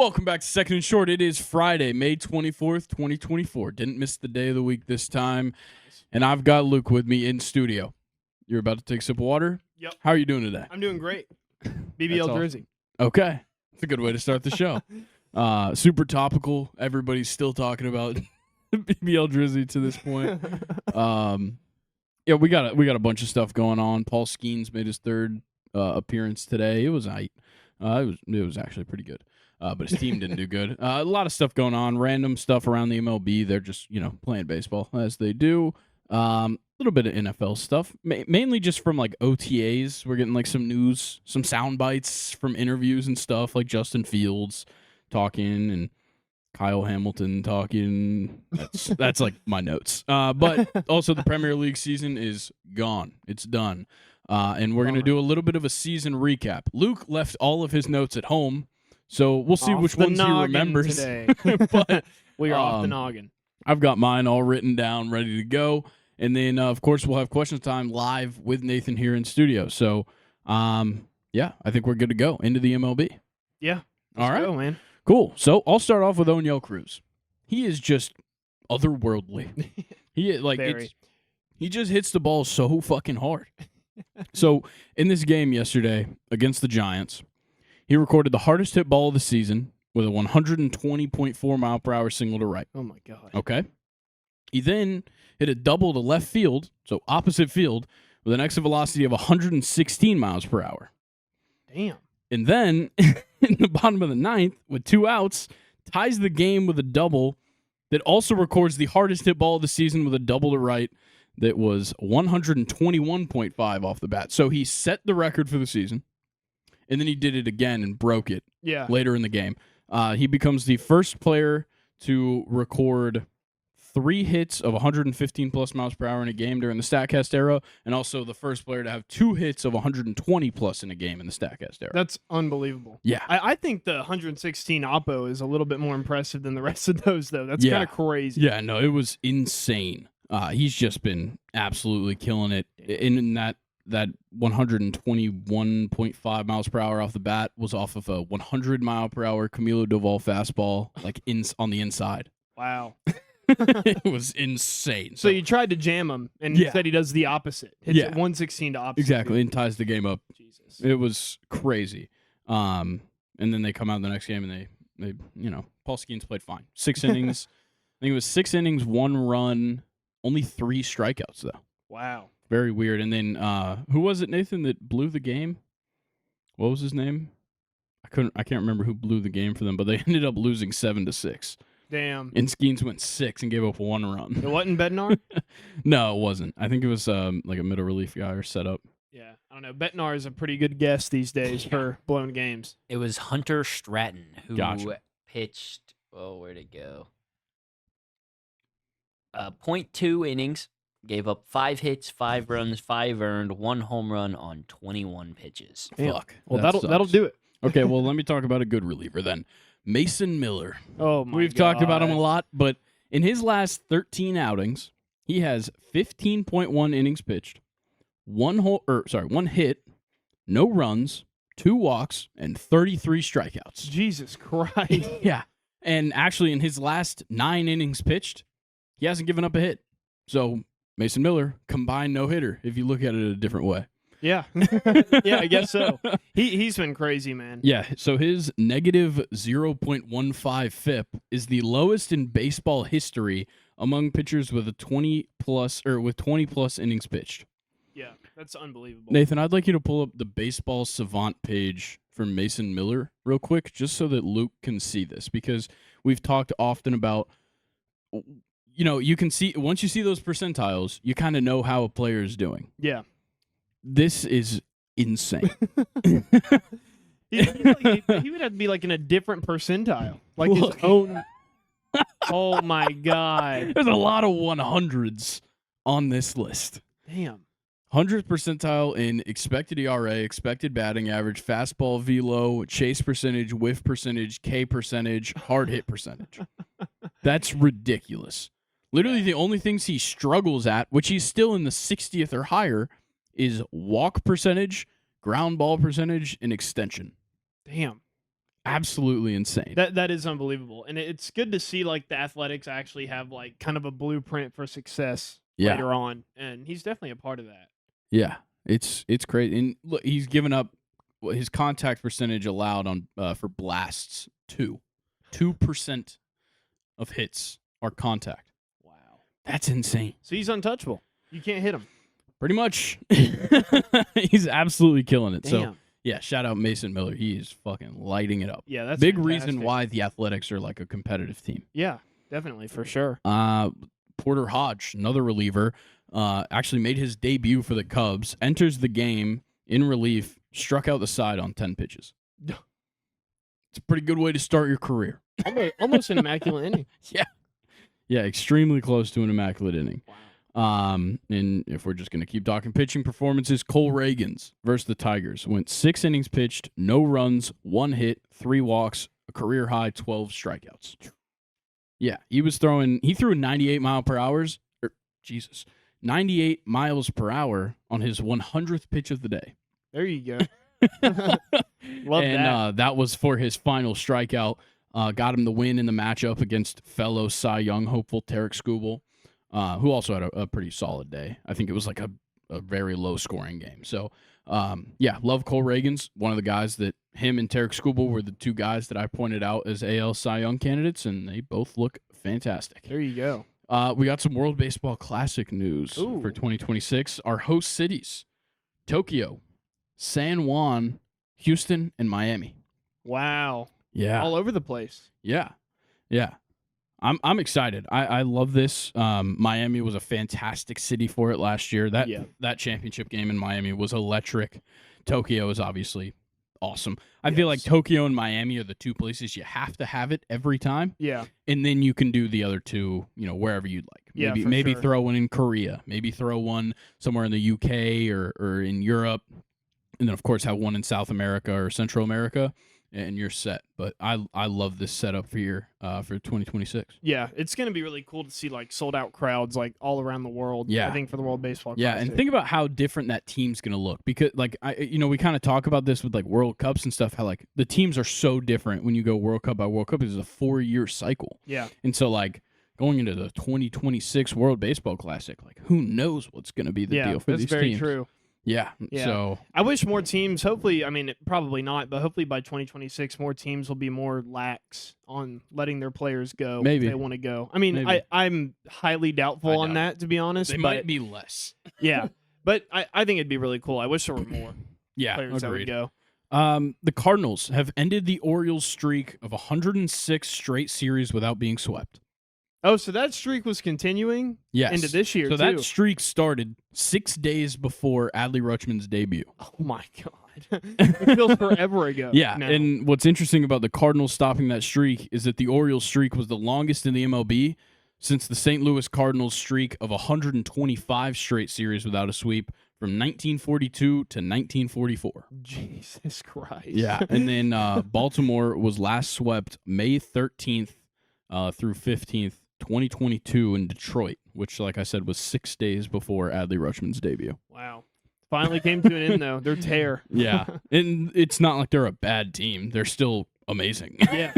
Welcome back to Second and Short. It is Friday, May 24th, 2024. Didn't miss the day of the week this time. And I've got Luke with me in studio. You're about to take a sip of water? Yep. How are you doing today? I'm doing great. BBL Drizzy. Okay. It's a good way to start the show. Super topical. Everybody's still talking about BBL Drizzy to this point. Yeah, we got a bunch of stuff going on. Paul Skeens made his third appearance today. It was it was actually pretty good. But his team didn't do good. A lot of stuff going on, random stuff around the MLB. They're just, playing baseball as they do. A little bit of NFL stuff, mainly just from like OTAs. We're getting like some news, some sound bites from interviews and stuff, like Justin Fields talking and Kyle Hamilton talking. That's like my notes. But also the Premier League season is gone. It's done. And we're going to do a little bit of a season recap. Luke left all of his notes at home. So we'll see which ones he remembers. Today. But we are off the noggin. I've got mine all written down, ready to go. And then, of course, we'll have questions time live with Nathan here in studio. So, yeah, I think we're good to go into the MLB. Yeah. All right. Go, man. Cool. So I'll start off with Oniel Cruz. He is just otherworldly. He just hits the ball so fucking hard. So in this game yesterday against the Giants, he recorded the hardest hit ball of the season with a 120.4 mile per hour single to right. Oh, my God. Okay. He then hit a double to left field, so opposite field, with an exit velocity of 116 miles per hour. Damn. And then in the bottom of the ninth, with 2 outs, ties the game with a double that also records the hardest hit ball of the season with a double to right that was 121.5 off the bat. So he set the record for the season. And then he did it again and broke it later in the game. He becomes the first player to record 3 hits of 115-plus miles per hour in a game during the StatCast era, and also the first player to have 2 hits of 120-plus in a game in the StatCast era. That's unbelievable. Yeah. I think the 116 Oppo is a little bit more impressive than the rest of those, though. That's kind of crazy. Yeah, no, it was insane. He's just been absolutely killing it. In that 121.5 miles per hour off the bat was off of a 100 mile per hour Camilo Doval fastball, like on the inside. Wow. It was insane. So you tried to jam him, and instead he does the opposite. Hits it 116 to opposite. Exactly, and ties the game up. Jesus. It was crazy. And then they come out the next game, and they Paul Skeens played fine. 6 innings. I think it was 6 innings, 1 run, only 3 strikeouts though. Wow. Very weird. And then who was it, Nathan, that blew the game? What was his name? I can't remember who blew the game for them, but they ended up losing 7-6. Damn. And Skeens went 6 and gave up 1 run. It wasn't Bednar? No, it wasn't. I think it was like a middle relief guy or setup. Yeah, I don't know. Bednar is a pretty good guess these days for blowing games. It was Hunter Stratton who pitched. Oh, where'd it go? 0.2 innings. Gave up 5 hits, 5 runs, 5 earned, 1 home run on 21 pitches. Damn. Fuck. Well, that'll do it. Okay, well, let me talk about a good reliever then. Mason Miller. Oh, my We've talked about him a lot, but in his last 13 outings, he has 15.1 innings pitched, 1 hit, no runs, 2 walks, and 33 strikeouts. Jesus Christ. Yeah. And actually, in his last 9 innings pitched, he hasn't given up a hit. So Mason Miller, combined no-hitter, if you look at it a different way. Yeah. Yeah, I guess so. He's been crazy, man. Yeah, so his negative 0.15 FIP is the lowest in baseball history among pitchers with 20-plus innings pitched. Yeah, that's unbelievable. Nathan, I'd like you to pull up the Baseball Savant page for Mason Miller real quick, just so that Luke can see this, because we've talked often about, you can see, once you see those percentiles, you kind of know how a player is doing. Yeah. This is insane. He would have to be like in a different percentile. Like his own. Oh, my God. There's a lot of 100s on this list. Damn. 100th percentile in expected ERA, expected batting average, fastball velo, chase percentage, whiff percentage, K percentage, hard hit percentage. That's ridiculous. Literally the only things he struggles at, which he's still in the 60th or higher, is walk percentage, ground ball percentage, and extension. Damn. absolutely insane. That is unbelievable, and it's good to see like the Athletics actually have like kind of a blueprint for success Yeah. later on, and he's definitely a part of that. Yeah, it's great. And look, he's given up his contact percentage allowed on for blasts 2% of hits are contact. Wow, That's insane. so he's untouchable. You can't hit him. Pretty much. He's absolutely killing it. Damn. So yeah, shout out Mason Miller. He is fucking lighting it up. Yeah, that's Big fantastic. reason why the Athletics are like a competitive team. Yeah, definitely for sure. Porter Hodge, another reliever, actually made his debut for the Cubs, enters the game in relief, struck out the side on 10 pitches. It's a pretty good way to start your career. Almost an immaculate inning. Yeah, extremely close to an immaculate inning. Wow. And if we're just going to keep talking pitching performances, Cole Reagans versus the Tigers went 6 innings pitched, no runs, 1 hit, 3 walks, a career high 12 strikeouts. Yeah, he threw 98 miles per hour on his 100th pitch of the day. There you go. Love that. That was for his final strikeout. Got him the win in the matchup against fellow Cy Young hopeful Tarek Skubal, who also had a pretty solid day. I think it was like a very low-scoring game. So, love Cole Reagans, one of the guys that him and Tarek Skubal were the 2 guys that I pointed out as AL Cy Young candidates, and they both look fantastic. There you go. We got some World Baseball Classic news for 2026. Our host cities, Tokyo, San Juan, Houston, and Miami. Wow. Yeah. All over the place. Yeah. I'm excited. I love this. Miami was a fantastic city for it last year. That championship game in Miami was electric. Tokyo is obviously awesome. I feel like Tokyo and Miami are the 2 places you have to have it every time. Yeah. And then you can do the other 2, wherever you'd like. Yeah, Maybe sure. throw one in Korea. Maybe throw one somewhere in the UK or in Europe. And then, of course, have one in South America or Central America. And you're set. But I love this setup for 2026. Yeah, it's going to be really cool to see like sold out crowds like all around the world. Yeah. I think for the World Baseball Yeah, Classic. and think about how different that team's going to look because like we kind of talk about this with like World Cups and stuff how like the teams are so different when you go World Cup by World Cup. It's a 4-year cycle. Yeah. And so like going into the 2026 World Baseball Classic, like who knows what's going to be the deal for these teams. That's very true. Yeah. Yeah. So I wish more teams, hopefully, I mean, probably not, but hopefully by 2026, more teams will be more lax on letting their players go Maybe. if they want to go. I mean, Maybe. I'm highly doubtful on that, to be honest. they might be less. Yeah. But I think it'd be really cool. I wish there were more Yeah, players that would agreed. go. The Cardinals have ended the Orioles' streak of 106 straight series without being swept. Oh, so that streak was continuing Yes. into this year, So too. that streak started 6 days before Adley Rutschman's debut. Oh, my God. It feels forever ago. Yeah, now. and what's interesting about the Cardinals stopping that streak is that the Orioles' streak was the longest in the MLB since the St. Louis Cardinals' streak of 125 straight series without a sweep from 1942 to 1944. Jesus Christ. Yeah, and then Baltimore was last swept May 13th through 15th, 2022 in Detroit, which, like I said, was 6 days before Adley Rutschman's debut. Wow. Finally came to an end, though. Their tear. Yeah, and it's not like they're a bad team. They're still amazing. Yeah,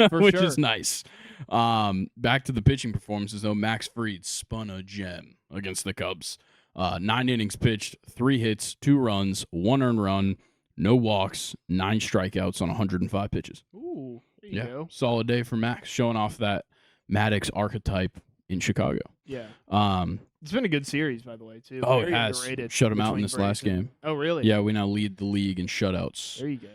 for which sure. is nice. Back to the pitching performances, though. Max Fried spun a gem against the Cubs. 9 innings pitched, 3 hits, 2 runs, 1 earned run, no walks, 9 strikeouts on 105 pitches. Ooh, there you go. Solid day for Max, showing off that Maddox archetype in Chicago. Yeah. Um, It's been a good series, by the way, too. oh, Very it has. underrated Shut him out in between this last Braves game. Oh, really? Yeah, we now lead the league in shutouts. There you go.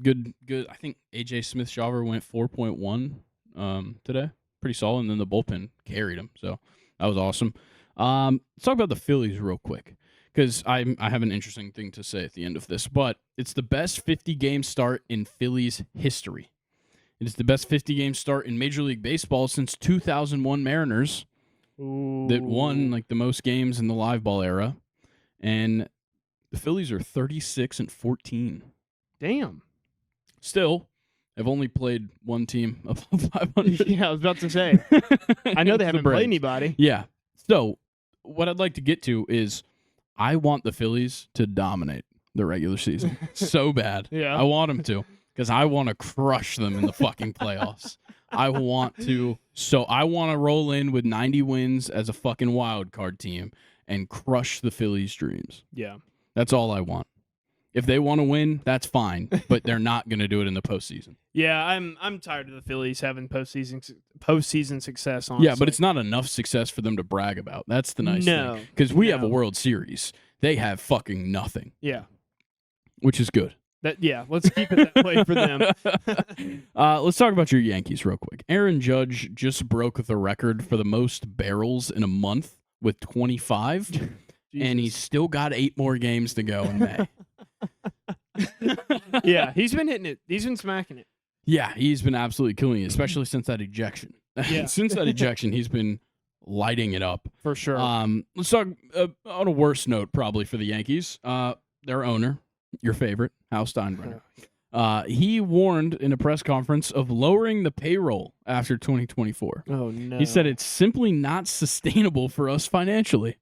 Good. I think AJ Smith-Shawver went 4.1 today. Pretty solid, and then the bullpen carried him, so that was awesome. Let's talk about the Phillies real quick, because I have an interesting thing to say at the end of this, but it's the best 50-game start in Phillies history. It is the best 50-game start in Major League Baseball since 2001 Mariners Ooh. that won like the most games in the live ball era, and the Phillies are 36-14. Damn. Still, have only played one team above 500. Yeah, I was about to say. I know they It's the haven't played Braves. anybody. Yeah. So, what I'd like to get to is I want the Phillies to dominate the regular season so bad. Yeah. I want them to. because I want to crush them in the fucking playoffs. I want to roll in with 90 wins as a fucking wild card team and crush the Phillies' dreams. Yeah. That's all I want. If they want to win, that's fine, but they're not going to do it in the postseason. Yeah, I'm tired of the Phillies having postseason success. Honestly. Yeah, but it's not enough success for them to brag about. That's the nice No, thing. Because we have a no. World Series. They have fucking nothing, Yeah. which is good. Let's keep it that way for them. Let's talk about your Yankees real quick. Aaron Judge just broke the record for the most barrels in a month with 25, and he's still got 8 more games to go in May. Yeah, he's been hitting it. He's been smacking it. Yeah, he's been absolutely killing it, especially since that ejection. Yeah. Since that ejection, he's been lighting it up. For sure. Let's talk on a worse note, probably for the Yankees. Their owner, your favorite, Hal Steinbrenner. He warned in a press conference of lowering the payroll after 2024. Oh, no. He said it's simply not sustainable for us financially.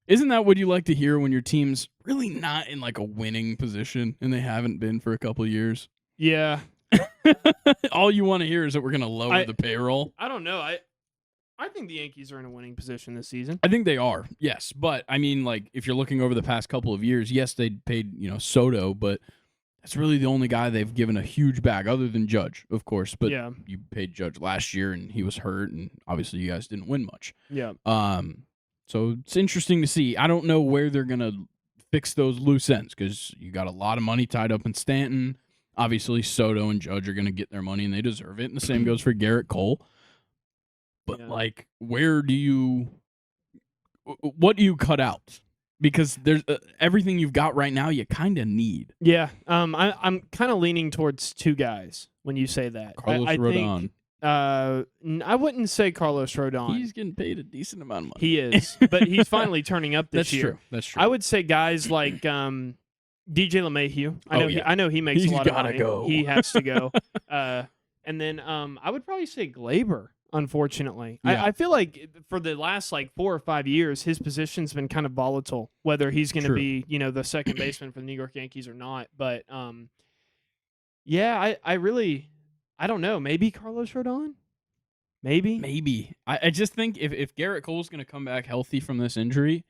Isn't that what you like to hear when your team's really not in like a winning position and they haven't been for a couple of years? Yeah. All you want to hear is that we're going to lower the payroll. I don't know. I think the Yankees are in a winning position this season. I think they are, yes. But, I mean, like, if you're looking over the past couple of years, yes, they paid, Soto, but that's really the only guy they've given a huge bag, other than Judge, of course. But yeah. You paid Judge last year, and he was hurt, and obviously you guys didn't win much. Yeah. So it's interesting to see. I don't know where they're going to fix those loose ends, because you got a lot of money tied up in Stanton. Obviously, Soto and Judge are going to get their money, and they deserve it. And the same goes for Garrett Cole. But, like, what do you cut out? Because there's everything you've got right now, you kind of need. Yeah. I'm kind of leaning towards 2 guys when you say that. Carlos I Rodon. think, I wouldn't say Carlos Rodon. He's getting paid a decent amount of money. He is, but he's finally turning up this year. That's true. I would say guys like DJ LeMahieu. I know he makes He's a lot of gotta money. go. He has to go. And then I would probably say Glaber. Unfortunately, Yeah. I feel like for the last 4 or 5 years, his position's been kind of volatile. Whether he's going to be the second baseman for the New York Yankees or not, but yeah, I don't know. Maybe Carlos Rodon. Maybe. I just think if Garrett Cole's going to come back healthy from this injury,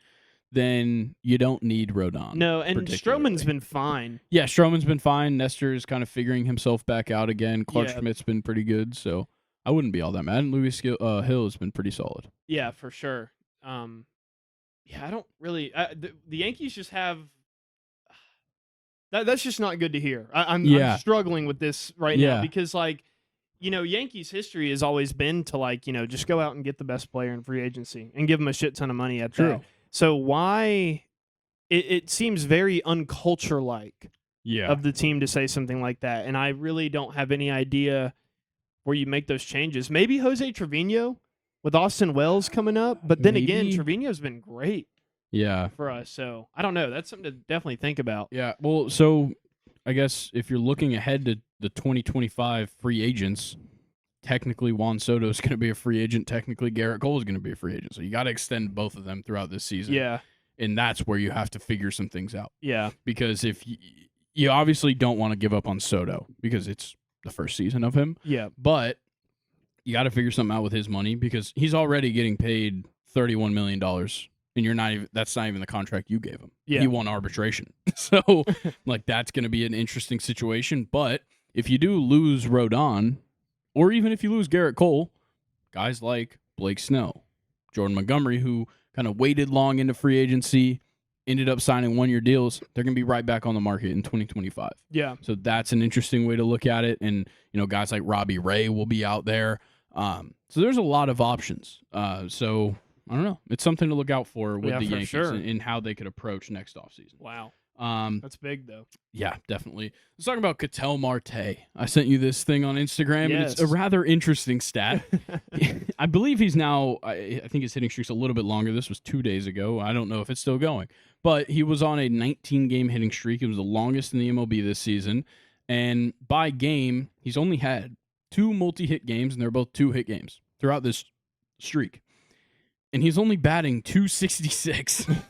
then you don't need Rodon. No, and Stroman's been fine. Yeah, Stroman's been fine. Nestor is kind of figuring himself back out again. Clark Yeah. Schmidt's been pretty good, so I wouldn't be all that mad. And Louis Hill has been pretty solid. Yeah, for sure. Yeah, I don't really. The Yankees just have. That's just not good to hear. I'm struggling with this right now because, Yankees history has always been to just go out and get the best player in free agency and give them a shit ton of money at that. So why? It seems very unculture-like of the team to say something like that, and I really don't have any idea where you make those changes. Maybe Jose Trevino with Austin Wells coming up, but then again, Trevino's been great for us. So I don't know. That's something to definitely think about. Yeah. Well, so I guess if you're looking ahead to the 2025 free agents, technically Juan Soto is going to be a free agent. Technically Garrett Cole is going to be a free agent. So you got to extend both of them throughout this season. Yeah. And that's where you have to figure some things out. Yeah. Because if you obviously don't want to give up on Soto because it's the first season of him. Yeah. But you got to figure something out with his money because he's already getting paid $31 million, and that's not even the contract you gave him. Yeah. He won arbitration. So, that's going to be an interesting situation. But if you do lose Rodon, or even if you lose Garrett Cole, guys like Blake Snell, Jordan Montgomery, who kind of waited long into free agency, ended up signing 1-year deals, they're going to be right back on the market in 2025. Yeah. So that's an interesting way to look at it. And, guys like Robbie Ray will be out there. So there's a lot of options. So I don't know. It's something to look out for with the Yankees and how they could approach next offseason. Wow. That's big, though. Yeah, definitely. Let's talk about Ketel Marte. I sent you this thing on Instagram, and it's a rather interesting stat. I believe he's now, I think his hitting streak's a little bit longer. This was 2 days ago. I don't know if it's still going. But he was on a 19-game hitting streak. It was the longest in the MLB this season. And by game, he's only had 2 multi-hit games, and they're both 2-hit games throughout this streak. And he's only batting .266.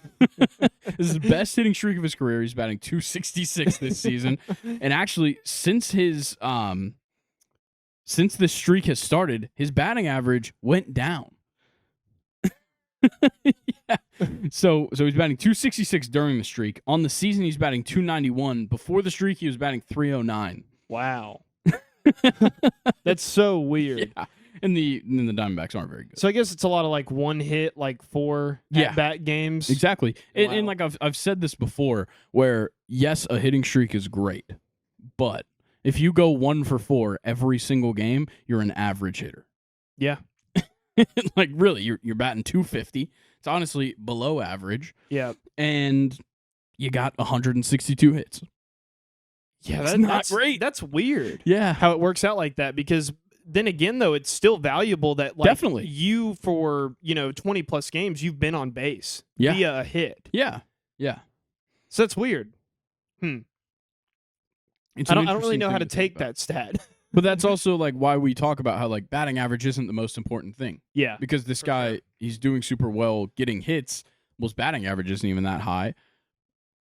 This is the best hitting streak of his career. He's batting 266 this season. And actually, since his since the streak has started, his batting average went down. Yeah. So he's batting 266 during the streak. On the season, he's batting 291. Before the streak, he was batting 309. Wow. That's so weird. Yeah. And the Diamondbacks aren't very good. So I guess it's a lot of like one hit, like 4 at-bat games. Exactly. Wow. And like I've said this before, where yes, a hitting streak is great, but if you go 1 for 4 every single game, you're an average hitter. Yeah. Like really, you're batting 250. It's honestly below average. Yeah. And you got 162 hits. Yeah, that's not great. That's weird. Yeah. How it works out like that, because then again, though, it's still valuable that like Definitely. you for 20 plus games you've been on base via a hit. Yeah. Yeah. So that's weird. It's I an don't really interesting know how thing to think take about. that stat. But that's also like why we talk about how like batting average isn't the most important thing. Yeah. Because this guy, he's doing super well getting hits. Well, his batting average isn't even that high.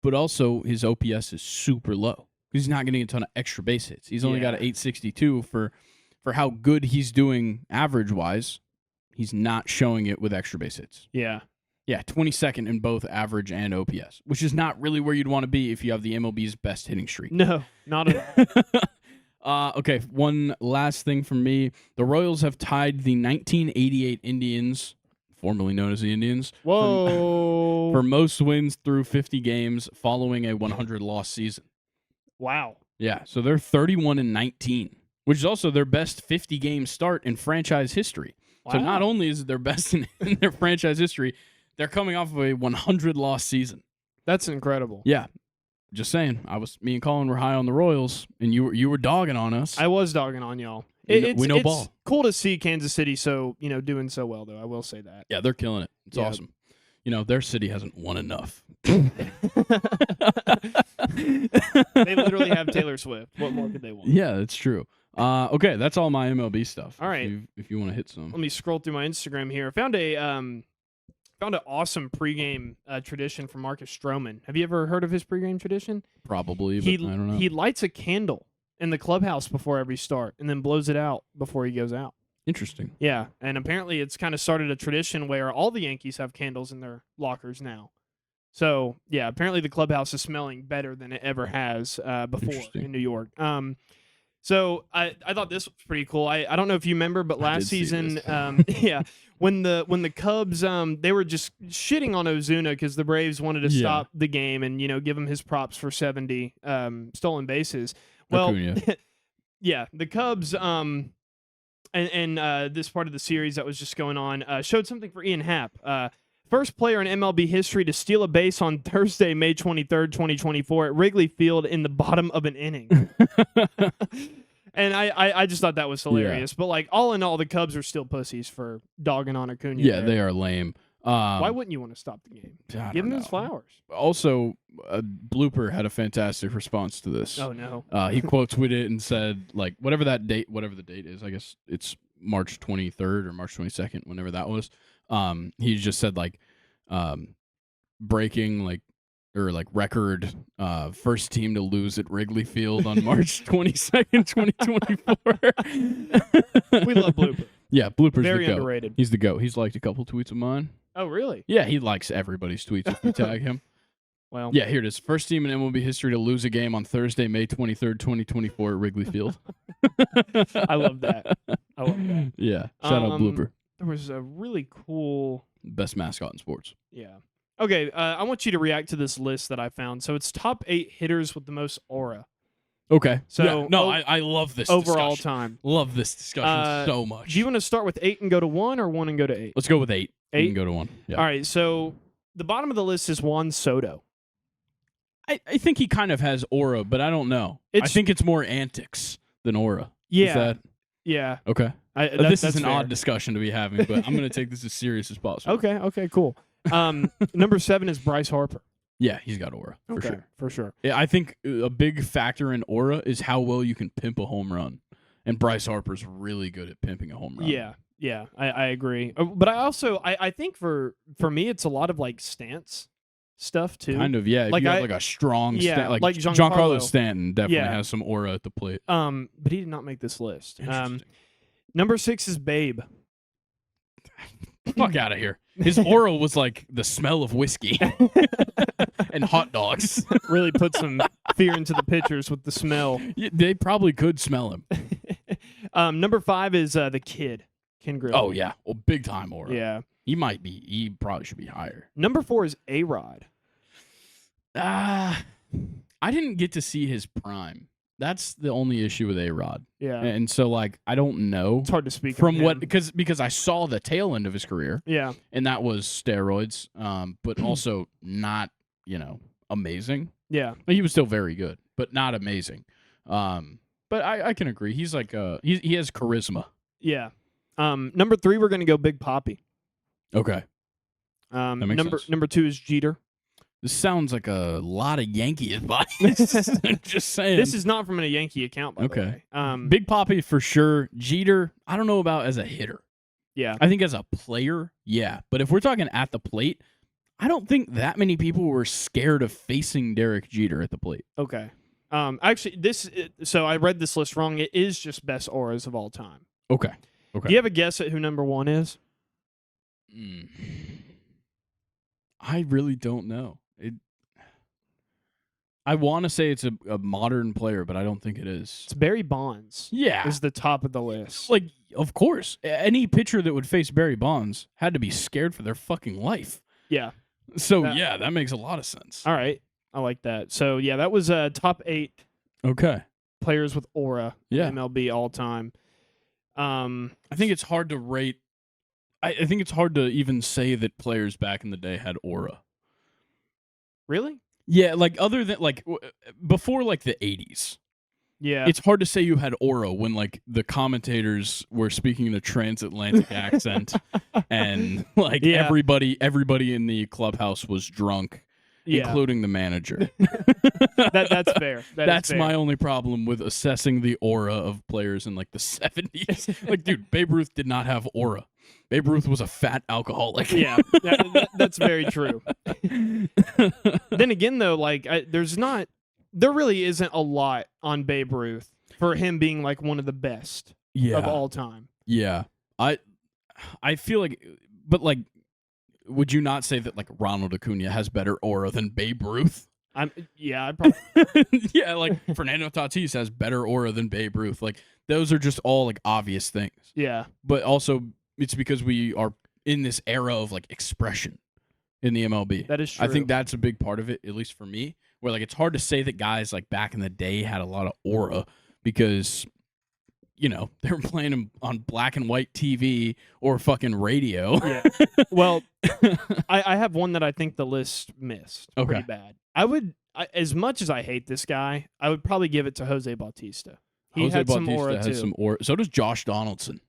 But also his OPS is super low. He's not getting a ton of extra base hits. He's only got an 862 for how good he's doing average-wise. He's not showing it with extra base hits. Yeah. Yeah, 22nd in both average and OPS, which is not really where you'd want to be if you have the MLB's best hitting streak. No, not at all. Okay, one last thing from me. The Royals have tied the 1988 Indians, formerly known as the Indians, Whoa. for most wins through 50 games following a 100-loss season. Wow. Yeah, so they're 31-19, which is also their best 50-game start in franchise history. Wow. So not only is it their best in their franchise history, they're coming off of a 100-loss season. That's incredible. Yeah. Just saying, me and Colin were high on the Royals, and you were dogging on us. I was dogging on y'all. We know it's ball. Cool to see Kansas City doing so well, though. I will say that. Yeah, they're killing it. It's Yeah. awesome. Their city hasn't won enough. They literally have Taylor Swift. What more could they want? Yeah, that's true. Okay, that's all my MLB stuff. All right. If you want to hit some. Let me scroll through my Instagram here. I found an awesome pregame tradition from Marcus Stroman. Have you ever heard of his pregame tradition? Probably, but I don't know. He lights a candle in the clubhouse before every start and then blows it out before he goes out. Interesting. Yeah, and apparently it's kind of started a tradition where all the Yankees have candles in their lockers now. So, yeah, apparently the clubhouse is smelling better than it ever has before in New York. So I thought this was pretty cool. I don't know if you remember, but last season, when the Cubs they were just shitting on Ozuna because the Braves wanted to stop the game and give him his props for 70 stolen bases. Well, yeah, the Cubs and this part of the series that was just going on showed something for Ian Happ. First player in MLB history to steal a base on Thursday, May 23rd, 2024 at Wrigley Field in the bottom of an inning. And I just thought that was hilarious. But, like, all in all, the Cubs are still pussies for dogging on Acuna. Yeah, they are lame. Why wouldn't you want to stop the game? Give him his flowers. Also, Blooper had a fantastic response to this. Oh, no. He quote tweeted and said, like, whatever the date is, I guess it's March 23rd or March 22nd, whenever that was. He just said, like, breaking, like, or like record first team to lose at Wrigley Field on March 22nd, 2024. We love Blooper. Yeah, Blooper's very the GOAT. underrated. He's the GOAT. He's liked a couple tweets of mine. Oh, really? Yeah, he likes everybody's tweets if you tag him. Well, yeah, here it is. First team in MLB history to lose a game on Thursday, May 23rd, 2024 at Wrigley Field. I love that. Yeah, shout out Blooper. There was a really cool... Best mascot in sports. Yeah. Okay, I want you to react to this list that I found. So it's top 8 hitters with the most aura. Okay. So yeah. No, I love this overall discussion. time. Love this discussion so much. Do you want to start with 8 and go to 1 or 1 and go to 8? Let's go with 8. 8? And go to 1. Yeah. All right, so the bottom of the list is Juan Soto. I think he kind of has aura, but I don't know. I think it's more antics than aura. Yeah. Yeah. Okay. This is an fair. odd discussion to be having, but I'm going to take this as serious as possible. Okay, cool. Number 7 is Bryce Harper. Yeah, he's got aura, for sure. Yeah, I think a big factor in aura is how well you can pimp a home run. And Bryce Harper's really good at pimping a home run. Yeah, I agree. But I also, I think for me, it's a lot of, like, stance. stuff too. Kind of, yeah. If Like you have like a strong, like Giancarlo Stanton definitely has some aura at the plate. But he did not make this list. Interesting. Number 6 is Babe. Fuck out of here. His aura was like the smell of whiskey and hot dogs. Really put some fear into the pitchers with the smell. Yeah, they probably could smell him. Number 5 is the Kid, Ken Griffey. Oh yeah, well, big time aura. Yeah. He probably should be higher. Number 4 is A-Rod. I didn't get to see his prime. That's the only issue with A-Rod. Yeah. And so, like, I don't know. It's hard to speak from of what him. because I saw the tail end of his career. Yeah. And that was steroids, but also not, amazing. Yeah. He was still very good, but not amazing. But I can agree. He's like he has charisma. Yeah. Number 3, we're gonna go Big Papi. Okay. That makes sense. Number 2 is Jeter. This sounds like a lot of Yankee advice. Just saying. This is not from a Yankee account, by the way. Big Papi for sure. Jeter, I don't know about as a hitter. Yeah. I think as a player, yeah. But if we're talking at the plate, I don't think that many people were scared of facing Derek Jeter at the plate. Okay. Actually, so I read this list wrong. It is just best auras of all time. Okay. Do you have a guess at who number 1 is? I really don't know. I want to say it's a modern player, but I don't think it is. It's Barry Bonds. Yeah. Is the top of the list. Like, of course. Any pitcher that would face Barry Bonds had to be scared for their fucking life. Yeah. So, that makes a lot of sense. All right. I like that. So, yeah, that was top 8 players with aura in MLB all time. I think it's hard to rate. I think it's hard to even say that players back in the day had aura. Really? Yeah, like other than like before like the 80s. Yeah. It's hard to say you had aura when like the commentators were speaking in a transatlantic accent and like everybody in the clubhouse was drunk, including the manager. That's fair. That's fair. my only problem with assessing the aura of players in like the 70s. Like, dude, Babe Ruth did not have aura. Babe Ruth was a fat alcoholic. Yeah, that's very true. Then again, though, like there really isn't a lot on Babe Ruth for him being like one of the best of all time. Yeah, I feel like, but like, would you not say that like Ronald Acuna has better aura than Babe Ruth? I'd probably. Yeah, like Fernando Tatis has better aura than Babe Ruth. Like those are just all like obvious things. Yeah, but also. It's because we are in this era of like expression in the MLB. That is true. I think that's a big part of it, at least for me, where like it's hard to say that guys like back in the day had a lot of aura because, they were playing them on black and white TV or fucking radio. Yeah. Well, I have one that I think the list missed pretty bad. As much as I hate this guy, I would probably give it to Jose Bautista. He had some aura too. Some aura. So does Josh Donaldson.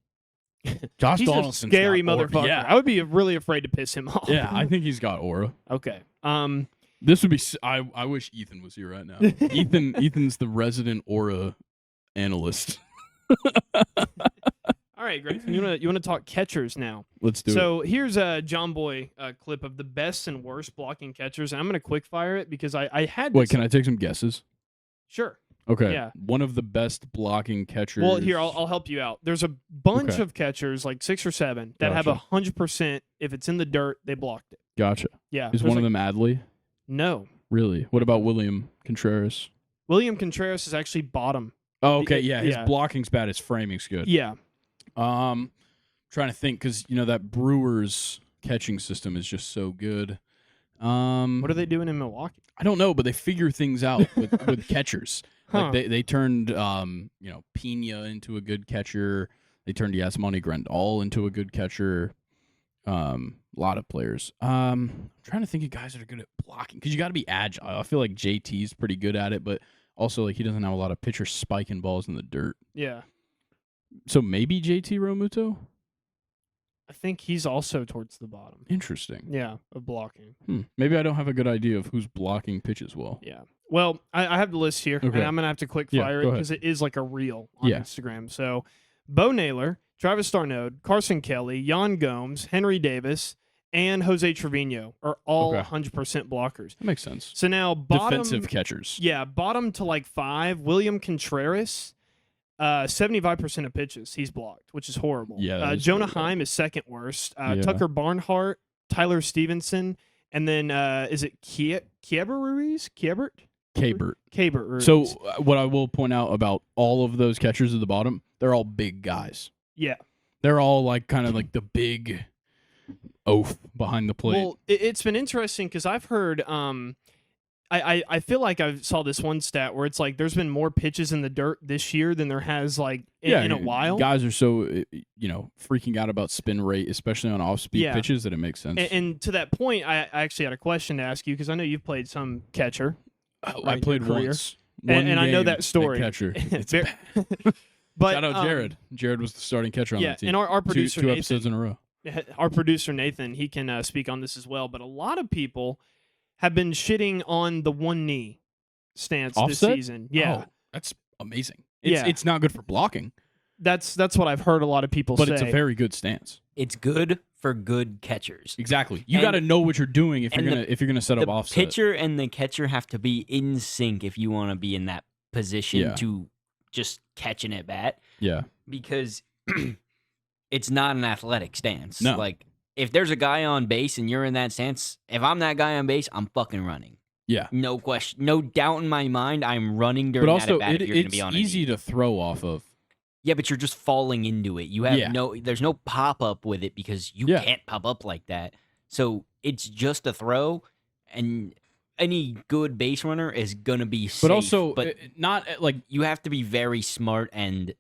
He's a scary motherfucker. Yeah. I would be really afraid to piss him off. Yeah, I think he's got aura. Okay. This would be. I wish Ethan was here right now. Ethan's the resident aura analyst. All right, great. You want to talk catchers now? Let's do it. So here's a John Boy clip of the best and worst blocking catchers, and I'm going to quick fire it because I had. Wait, can I take some guesses? Sure. Okay. Yeah. One of the best blocking catchers. Well, here I'll help you out. There's a bunch of catchers, like 6 or 7, that have 100%. If it's in the dirt, they blocked it. Gotcha. Yeah. Is one of them Adley? No. Really? What about William Contreras? William Contreras is actually bottom. Oh, okay. Yeah. His blocking's bad. His framing's good. Yeah. Trying to think because that Brewers catching system is just so good. What are they doing in Milwaukee? I don't know, but they figure things out with catchers. Huh. Like they turned Pena into a good catcher. They turned Yasmani Grandal into a good catcher. A lot of players. I'm trying to think of guys that are good at blocking because you got to be agile. I feel like JT's pretty good at it, but also like he doesn't have a lot of pitchers spiking balls in the dirt. Yeah. So maybe JT Realmuto? I think he's also towards the bottom. Interesting. Yeah, of blocking. Maybe I don't have a good idea of who's blocking pitches well. Yeah. Well, I have the list here, and I'm going to have to quick fire it because it is like a reel on Instagram. So, Bo Naylor, Travis d'Arnaud, Carson Kelly, Jan Gomes, Henry Davis, and Jose Trevino are all 100% blockers. That makes sense. So now defensive catchers. Yeah, bottom to like 5, William Contreras, 75% of pitches he's blocked, which is horrible. Yeah, Jonah Heim is second worst. Tucker Barnhart, Tyler Stevenson, and then is it Kiebert Ruiz? Cabert Ruiz. So what I will point out about all of those catchers at the bottom, they're all big guys. Yeah. They're all like kind of like the big oaf behind the plate. Well, it's been interesting because I've heard I feel like I saw this one stat where it's like there's been more pitches in the dirt this year than there has like in a while. Guys are so freaking out about spin rate, especially on off-speed pitches, that it makes sense. And to that point, I actually had a question to ask you because I know you've played some catcher. I played once. And I know that story. Catcher. It's bad. But shout out Jared. Jared was the starting catcher on that team. And our producer two Nathan, episodes in a row. Our producer Nathan, he can speak on this as well. But a lot of people have been shitting on the one knee stance Offset? this season. Yeah, that's amazing. It's not good for blocking. That's what I've heard a lot of people say. But it's a very good stance. It's good for good catchers. Exactly. You got to know what you're doing if you're gonna set up offset. The pitcher and the catcher have to be in sync if you want to be in that position to just catch an at bat. Yeah. Because it's not an athletic stance. No. Like if there's a guy on base and you're in that stance, if I'm that guy on base, I'm fucking running. Yeah. No question. No doubt in my mind, I'm running during that at bat if you're going to be on it's easy to throw off of. Yeah, but you're just falling into it. You have there's no pop up with it because you can't pop up like that. So it's just a throw, and any good base runner is gonna be safe. But also, not like you have to be very smart and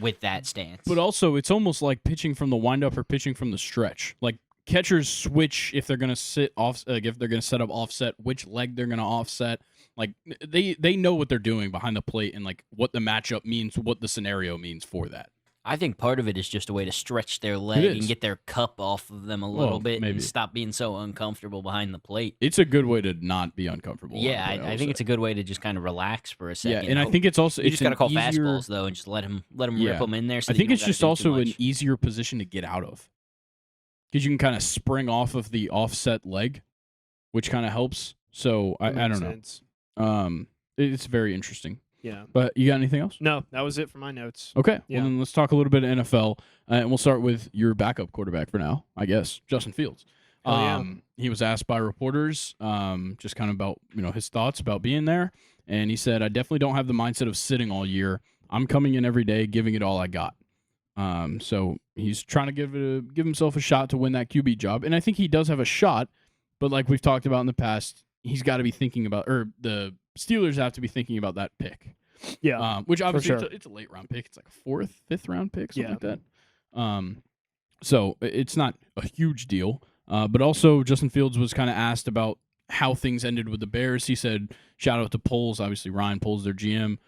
with that stance. But also, it's almost like pitching from the windup or pitching from the stretch. Like catchers switch if they're gonna sit off, if they're gonna set up offset, which leg they're gonna offset. Like they know what they're doing behind the plate and like what the matchup means, what the scenario means for that. I think part of it is just a way to stretch their leg and get their cup off of them a little bit and stop being so uncomfortable behind the plate. It's a good way to not be uncomfortable. Yeah, I think it's a good way to just kind of relax for a second. Yeah, and I think it's also you just got to call fastballs though and just let them rip them in there. So I think it's just also an easier position to get out of because you can kind of spring off of the offset leg, which kind of helps. So I don't know. It's very interesting. Yeah. But you got anything else? No, that was it for my notes. Okay. Yeah. Well, then let's talk a little bit of NFL, and we'll start with your backup quarterback for now, I guess, Justin Fields. He was asked by reporters just kind of about his thoughts about being there, and he said, "I definitely don't have the mindset of sitting all year. I'm coming in every day, giving it all I got." So he's trying to give himself a shot to win that QB job, and I think he does have a shot. But like we've talked about in the past, he's got to be thinking about, or the Steelers have to be thinking about that pick. Yeah. Which obviously it's a late round pick. It's like a 4th, 5th round pick, something like that. So it's not a huge deal. But also Justin Fields was kind of asked about how things ended with the Bears. He said, shout out to Poles, obviously Ryan Poles, their GM.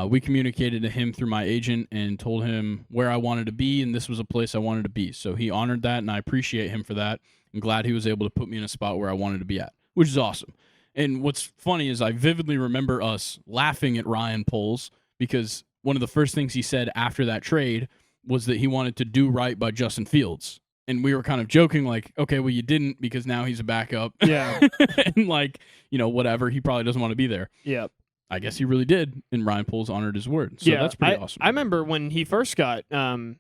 We communicated to him through my agent and told him where I wanted to be, and this was a place I wanted to be. So he honored that, and I appreciate him for that. I'm glad he was able to put me in a spot where I wanted to be at, which is awesome. And what's funny is I vividly remember us laughing at Ryan Poles because one of the first things he said after that trade was that he wanted to do right by Justin Fields. And we were kind of joking like, okay, well, you didn't because now he's a backup. Yeah. And like, whatever. He probably doesn't want to be there. Yeah. I guess he really did, and Ryan Poles honored his word. So that's pretty awesome. I remember when he first got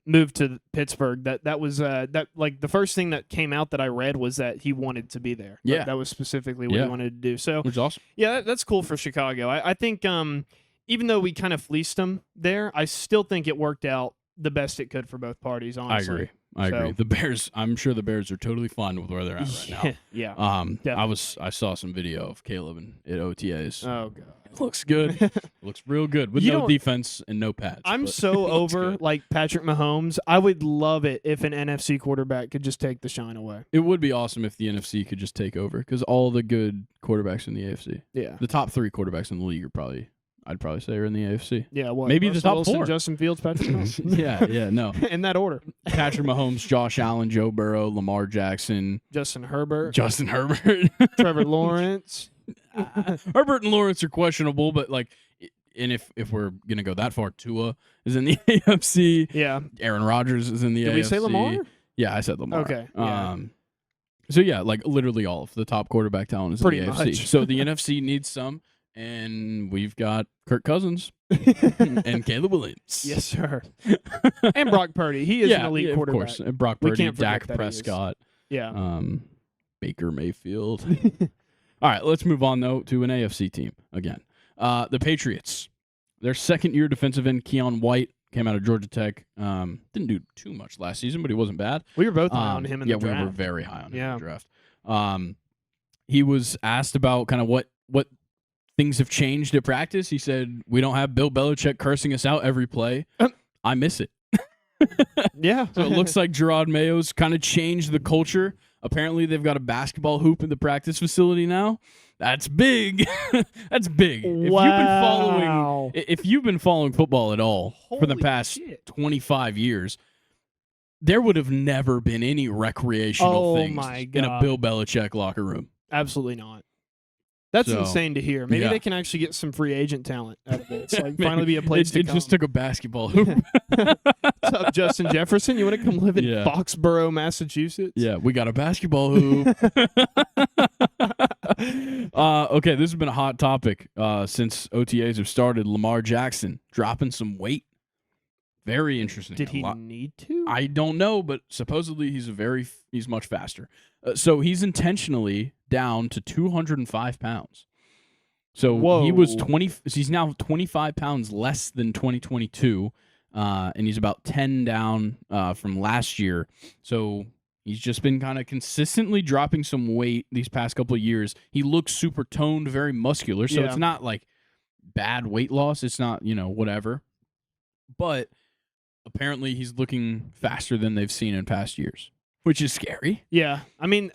moved to Pittsburgh. That was the first thing that came out that I read was that he wanted to be there. Yeah, that was specifically what he wanted to do. So, which is awesome. Yeah, that's cool for Chicago. I think even though we kind of fleeced him there, I still think it worked out the best it could for both parties. Honestly, I agree. The Bears, I'm sure the Bears are totally fine with where they're at right now. Yeah. I saw some video of Caleb at OTAs. Oh god. It looks good. Looks real good with no defense and no pads. I'm so over like Patrick Mahomes. I would love it if an NFC quarterback could just take the shine away. It would be awesome if the NFC could just take over because all the good quarterbacks in the AFC. Yeah. The top 3 quarterbacks in the league are I'd probably say are in the AFC. Yeah, what? Maybe Russell the top Wilson, 4. Justin Fields, Patrick Mahomes. No. In that order. Patrick Mahomes, Josh Allen, Joe Burrow, Lamar Jackson, Justin Herbert, Trevor Lawrence. Herbert and Lawrence are questionable, but like, and if we're gonna go that far, Tua is in the AFC. Yeah. Aaron Rodgers is in the AFC. Did we say Lamar? Yeah, I said Lamar. Okay. Yeah. So yeah, like literally all of the top quarterback talent is Pretty in the AFC. much. So the NFC needs some, and we've got Kirk Cousins and Caleb Williams. Yes, sir. And Brock Purdy. He is an elite quarterback. Of course. And Brock We Purdy, can't forget Dak that he is. Prescott, Yeah. Baker Mayfield. All right, let's move on though to an AFC team again. The Patriots. Their second-year defensive end Keon White came out of Georgia Tech. Didn't do too much last season, but he wasn't bad. We were both high on him in the draft. Yeah, we were very high on him in the draft. He was asked about kind of what things have changed at practice. He said, "We don't have Bill Belichick cursing us out every play. I miss it." Yeah. So it looks like Gerard Mayo's kind of changed the culture. Apparently, they've got a basketball hoop in the practice facility now. That's big. That's big. Wow. If you've been following football at all for the Holy past shit. 25 years, there would have never been any recreational things in a Bill Belichick locker room. Absolutely not. That's insane to hear. Maybe they can actually get some free agent talent out of it. It's like finally be a place to come. It just took a basketball hoop. What's up, Justin Jefferson? You want to come live in Foxborough, Massachusetts? Yeah, we got a basketball hoop. Okay, this has been a hot topic since OTAs have started. Lamar Jackson dropping some weight. Very interesting. Did he need to? I don't know, but supposedly he's much faster. So he's intentionally down to 205 pounds. So he was 20. He's now 25 pounds less than 2022, and he's about 10 down from last year. So he's just been kind of consistently dropping some weight these past couple of years. He looks super toned, very muscular. So it's not like bad weight loss. It's not, whatever. But apparently he's looking faster than they've seen in past years, which is scary. Yeah. I mean,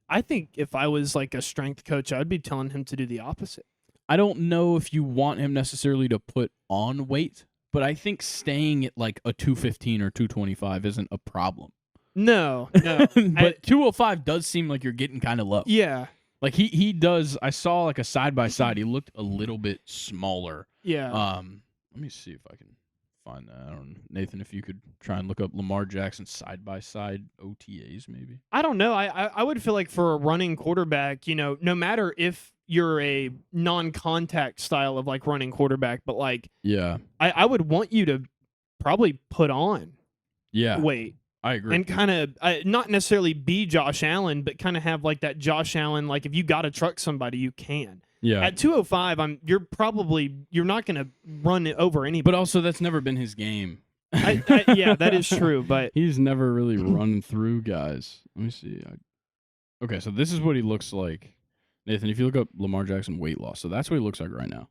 I think if I was like a strength coach, I'd be telling him to do the opposite. I don't know if you want him necessarily to put on weight, but I think staying at like a 215 or 225 isn't a problem. No. But 205 does seem like you're getting kind of low. Yeah. Like he does. I saw like a side by side. He looked a little bit smaller. Yeah. Let me see if I can find that. I don't know. Nathan, if you could try and look up Lamar Jackson side by side OTAs, maybe. I don't know. I would feel like for a running quarterback, no matter if you're a non-contact style of like running quarterback, but like, I would want you to probably put on weight. I agree. And kind of not necessarily be Josh Allen, but kind of have like that Josh Allen, like if you got to truck somebody, you can. Yeah. At 205, you're not going to run over anybody. But also, that's never been his game. Yeah, that is true. But he's never really run through guys. Let me see. Okay, so this is what he looks like. Nathan, if you look up Lamar Jackson weight loss, so that's what he looks like right now.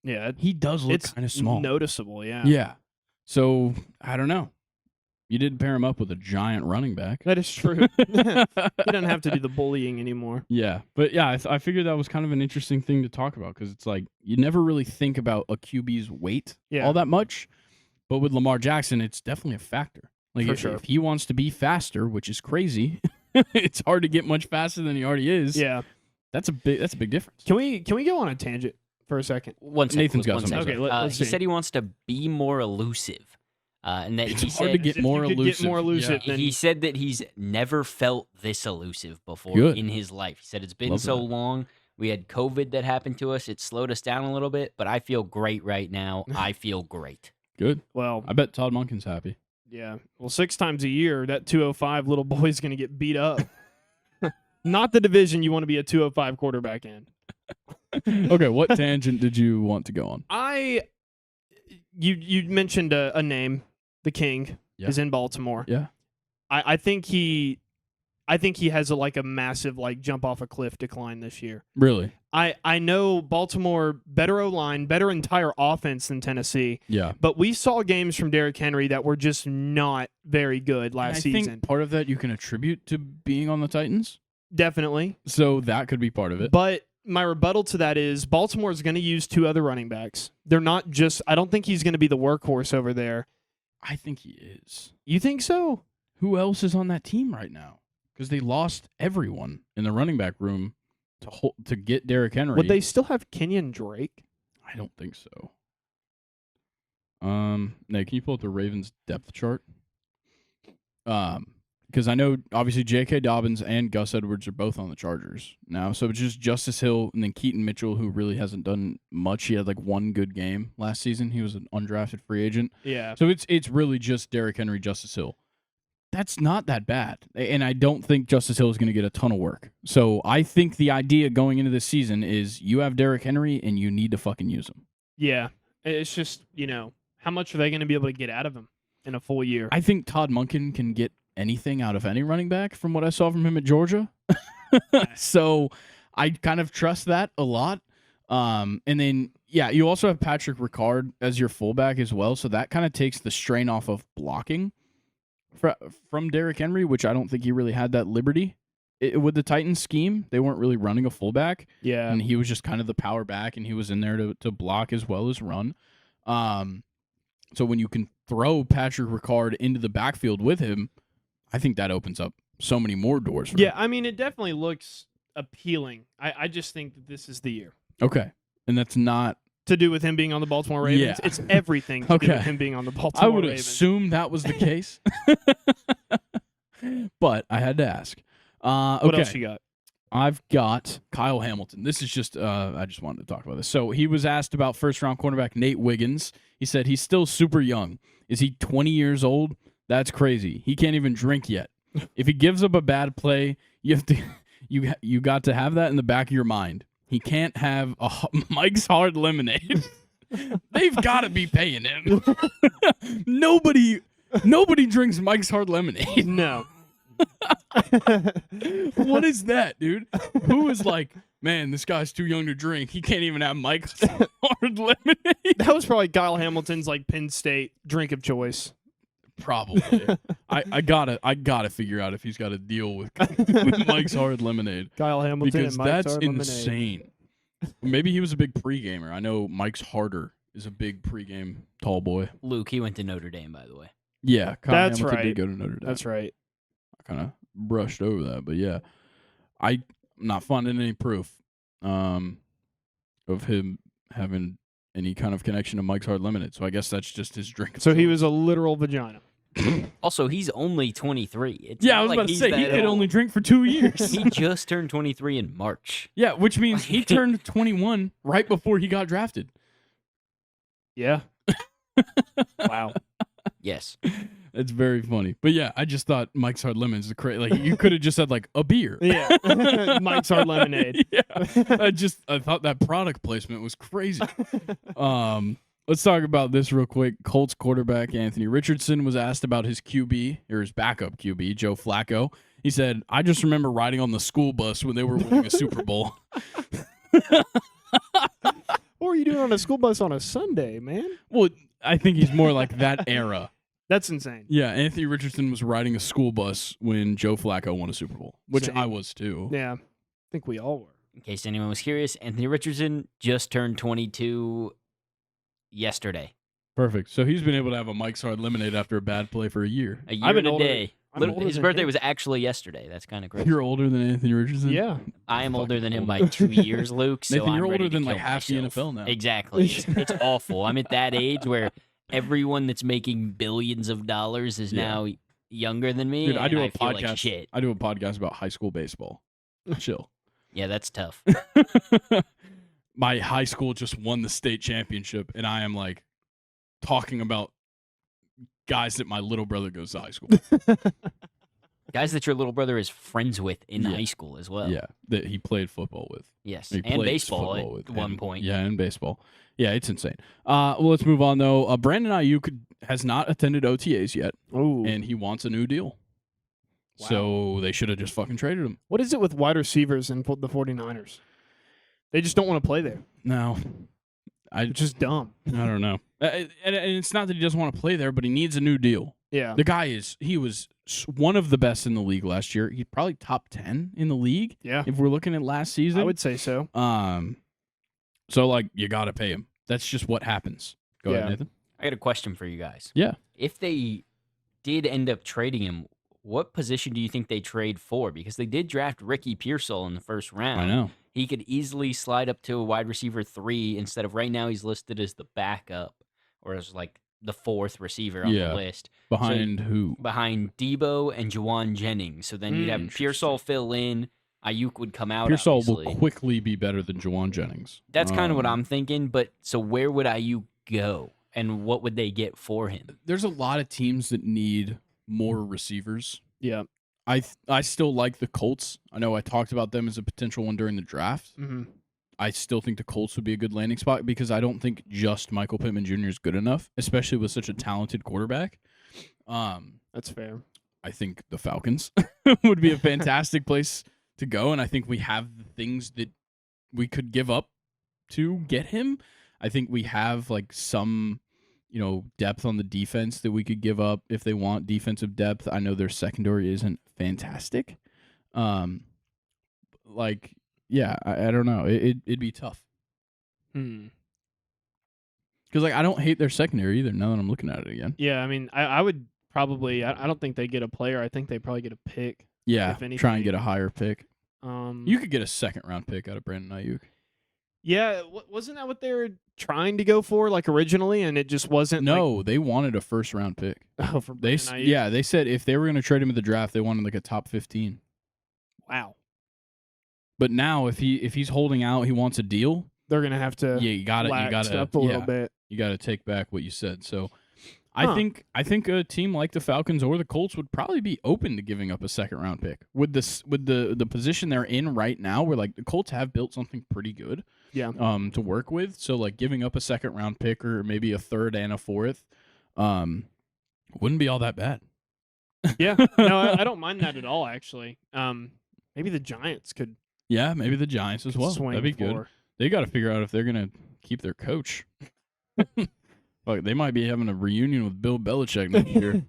Yeah. He does look kind of small. Noticeable, yeah. Yeah. So, I don't know. You did pair him up with a giant running back. That is true. He doesn't have to do the bullying anymore. Yeah. But yeah, I figured that was kind of an interesting thing to talk about because it's like you never really think about a QB's weight all that much. But with Lamar Jackson, it's definitely a factor. Like if he wants to be faster, which is crazy, it's hard to get much faster than he already is. Yeah. That's a big difference. Can we go on a tangent for a second? Nathan's got something. Okay, let's he see. said he wants to be more elusive. And that it's hard to get more elusive. He said that he's never felt this elusive before in his life. He said it's been long. We had COVID that happened to us. It slowed us down a little bit, but I feel great right now. I feel great. Good. Well, I bet Todd Monken's happy. Yeah. Well, 6 times a year, that 205 little boy's going to get beat up. Not the division you want to be a 205 quarterback in. Okay, what tangent did you want to go on? You mentioned a name. The King is in Baltimore. Yeah. I think he has a massive jump off a cliff decline this year. Really? I know Baltimore better O-line, better entire offense than Tennessee. Yeah. But we saw games from Derrick Henry that were just not very good last season. I think part of that you can attribute to being on the Titans. Definitely. So that could be part of it. But my rebuttal to that is Baltimore is going to use 2 other running backs. They're not just I don't think he's going to be the workhorse over there. I think he is. You think so? Who else is on that team right now? Because they lost everyone in the running back room to get Derrick Henry. Would they still have Kenyon Drake? I don't think so. Nate, can you pull up the Ravens depth chart? because I know obviously J.K. Dobbins and Gus Edwards are both on the Chargers now. So it's just Justice Hill and then Keaton Mitchell, who really hasn't done much. He had like one good game last season. He was an undrafted free agent. Yeah. So it's really just Derrick Henry, Justice Hill. That's not that bad. And I don't think Justice Hill is going to get a ton of work. So I think the idea going into this season is you have Derrick Henry and you need to fucking use him. Yeah. It's just, how much are they going to be able to get out of him in a full year? I think Todd Monken can get anything out of any running back from what I saw from him at Georgia. So I kind of trust that a lot. And then, you also have Patrick Ricard as your fullback as well. So that kind of takes the strain off of blocking from Derrick Henry, which I don't think he really had that liberty. With the Titans scheme, they weren't really running a fullback. Yeah. And he was just kind of the power back, and he was in there to block as well as run. So when you can throw Patrick Ricard into the backfield with him, I think that opens up so many more doors for him. I mean, it definitely looks appealing. I just think that this is the year. Okay. And that's not to do with him being on the Baltimore Ravens. Yeah. It's everything to do with him being on the Baltimore I would Ravens. assume that was the case. But I had to ask. What else you got? I've got Kyle Hamilton. This is just, I just wanted to talk about this. So he was asked about first-round cornerback Nate Wiggins. He said he's still super young. Is he 20 years old? That's crazy. He can't even drink yet. If he gives up a bad play, you got to have that in the back of your mind. He can't have Mike's Hard Lemonade. They've got to be paying him. Nobody drinks Mike's Hard Lemonade. No. What is that, dude? Who is like, man, this guy's too young to drink. He can't even have Mike's Hard Lemonade. That was probably Kyle Hamilton's like Penn State drink of choice. Probably. I gotta figure out if he's got a deal with Mike's Hard Lemonade. Kyle Hamilton because and Mike's that's Hard insane. Maybe he was a big pregame. I know Mike's Harder is a big pregame tall boy. Luke, he went to Notre Dame, by the way. Yeah, Kyle That's Hamilton right. did go to Notre Dame. That's right. I kind of brushed over that, but yeah, I'm not finding any proof of him having any kind of connection to Mike's Hard Lemonade. So I guess that's just his drink. So he was a literal vagina. Also, he's only 23. It's Yeah, not I was like about to he's say he that could old. only drink for 2 years. He just turned 23 in March. Yeah, which means he turned 21 right before he got drafted. Yeah. Wow. Yes. It's very funny. But yeah, I just thought Mike's Hard Lemonade is a crazy. Like you could have just said like a beer. Yeah. Mike's Hard Lemonade. Yeah. I thought that product placement was crazy. Let's talk about this real quick. Colts quarterback Anthony Richardson was asked about his QB, or his backup QB, Joe Flacco. He said, I just remember riding on the school bus when they were winning a Super Bowl. What were you doing on a school bus on a Sunday, man? Well, I think he's more like that era. That's insane. Yeah, Anthony Richardson was riding a school bus when Joe Flacco won a Super Bowl, which Same. I was too. Yeah. I think we all were. In case anyone was curious, Anthony Richardson just turned 22 yesterday. Perfect. So he's been able to have a Mike's Hard Lemonade after a bad play for a year. A year I've been and a older- day. I'm Literally, older his than birthday him. was actually yesterday. That's kind of crazy. You're older than Anthony Richardson? Yeah. I am older than him Oh. by 2 years, Luke. So Nathan, you're I'm ready older to than like kill half myself. the NFL now. Exactly. It's awful. I'm at that age where everyone that's making billions of dollars is Yeah. now younger than me. Dude, I and do a feel podcast. Like shit. I do a podcast about high school baseball. Chill. Yeah, that's tough. My high school just won the state championship, and I am like talking about guys that my little brother goes to high school. Guys that your little brother is friends with in Yeah. high school as well. Yeah, that he played football with. Yes. He And plays baseball football at with, one and- point. Yeah, and baseball. Yeah, it's insane. Well, let's move on though. Brandon Ayuk has not attended OTAs yet, Ooh. and he wants a new deal. Wow. So they should have just fucking traded him. What is it with wide receivers in the 49ers? They just don't want to play there. No, It's just dumb. I don't know. And it's not that he doesn't want to play there, but he needs a new deal. Yeah. The guy he was one of the best in the league last year. He's probably top 10 in the league Yeah. if we're looking at last season. I would say so. So like you got to pay him. That's just what happens. Go ahead, Yeah. Nathan. I got a question for you guys. Yeah. If they did end up trading him, what position do you think they trade for? Because they did draft Ricky Pearsall in the first round. I know. He could easily slide up to a wide receiver 3 instead of right now he's listed as the backup or as like the fourth receiver on the list. Behind who? Behind Debo and Juwan Jennings. So then you'd have Pearsall fill in. Ayuk would come out. Pearsall obviously. will quickly be better than Juwan Jennings. That's kind of what I'm thinking. But so where would Ayuk go, and what would they get for him? There's a lot of teams that need more receivers. Yeah. I still like the Colts. I know I talked about them as a potential one during the draft. Mm-hmm. I still think the Colts would be a good landing spot because I don't think just Michael Pittman Jr. is good enough, especially with such a talented quarterback. That's fair. I think the Falcons would be a fantastic place to go, and I think we have the things that we could give up to get him. I think we have like some, depth on the defense that we could give up if they want defensive depth. I know their secondary isn't fantastic. Yeah, I don't know. It'd be tough. Because I don't hate their secondary either. Now that I'm looking at it again. Yeah, I mean, I would probably. I don't think they get a player. I think they probably get a pick. Yeah, if anything. Try and get a higher pick. You could get a second-round pick out of Brandon Ayuk. Yeah, wasn't that what they were trying to go for like originally, and it just wasn't? No, they wanted a first-round pick. Oh, for Brandon Ayuk? Yeah, they said if they were going to trade him in the draft, they wanted like a top 15. Wow. But now, if he's holding out, he wants a deal. They're gonna have to. Yeah, you got to up a little bit. You got to take back what you said. So, I think a team like the Falcons or the Colts would probably be open to giving up a second-round pick with the position they're in right now. Where like the Colts have built something pretty good. Yeah. To work with. So like giving up a second-round pick or maybe a third and a fourth, wouldn't be all that bad. Yeah. No, I don't mind that at all. Actually. Maybe the Giants could. Yeah, maybe the Giants as well. That'd be good. They got to figure out if they're going to keep their coach. Like they might be having a reunion with Bill Belichick next year.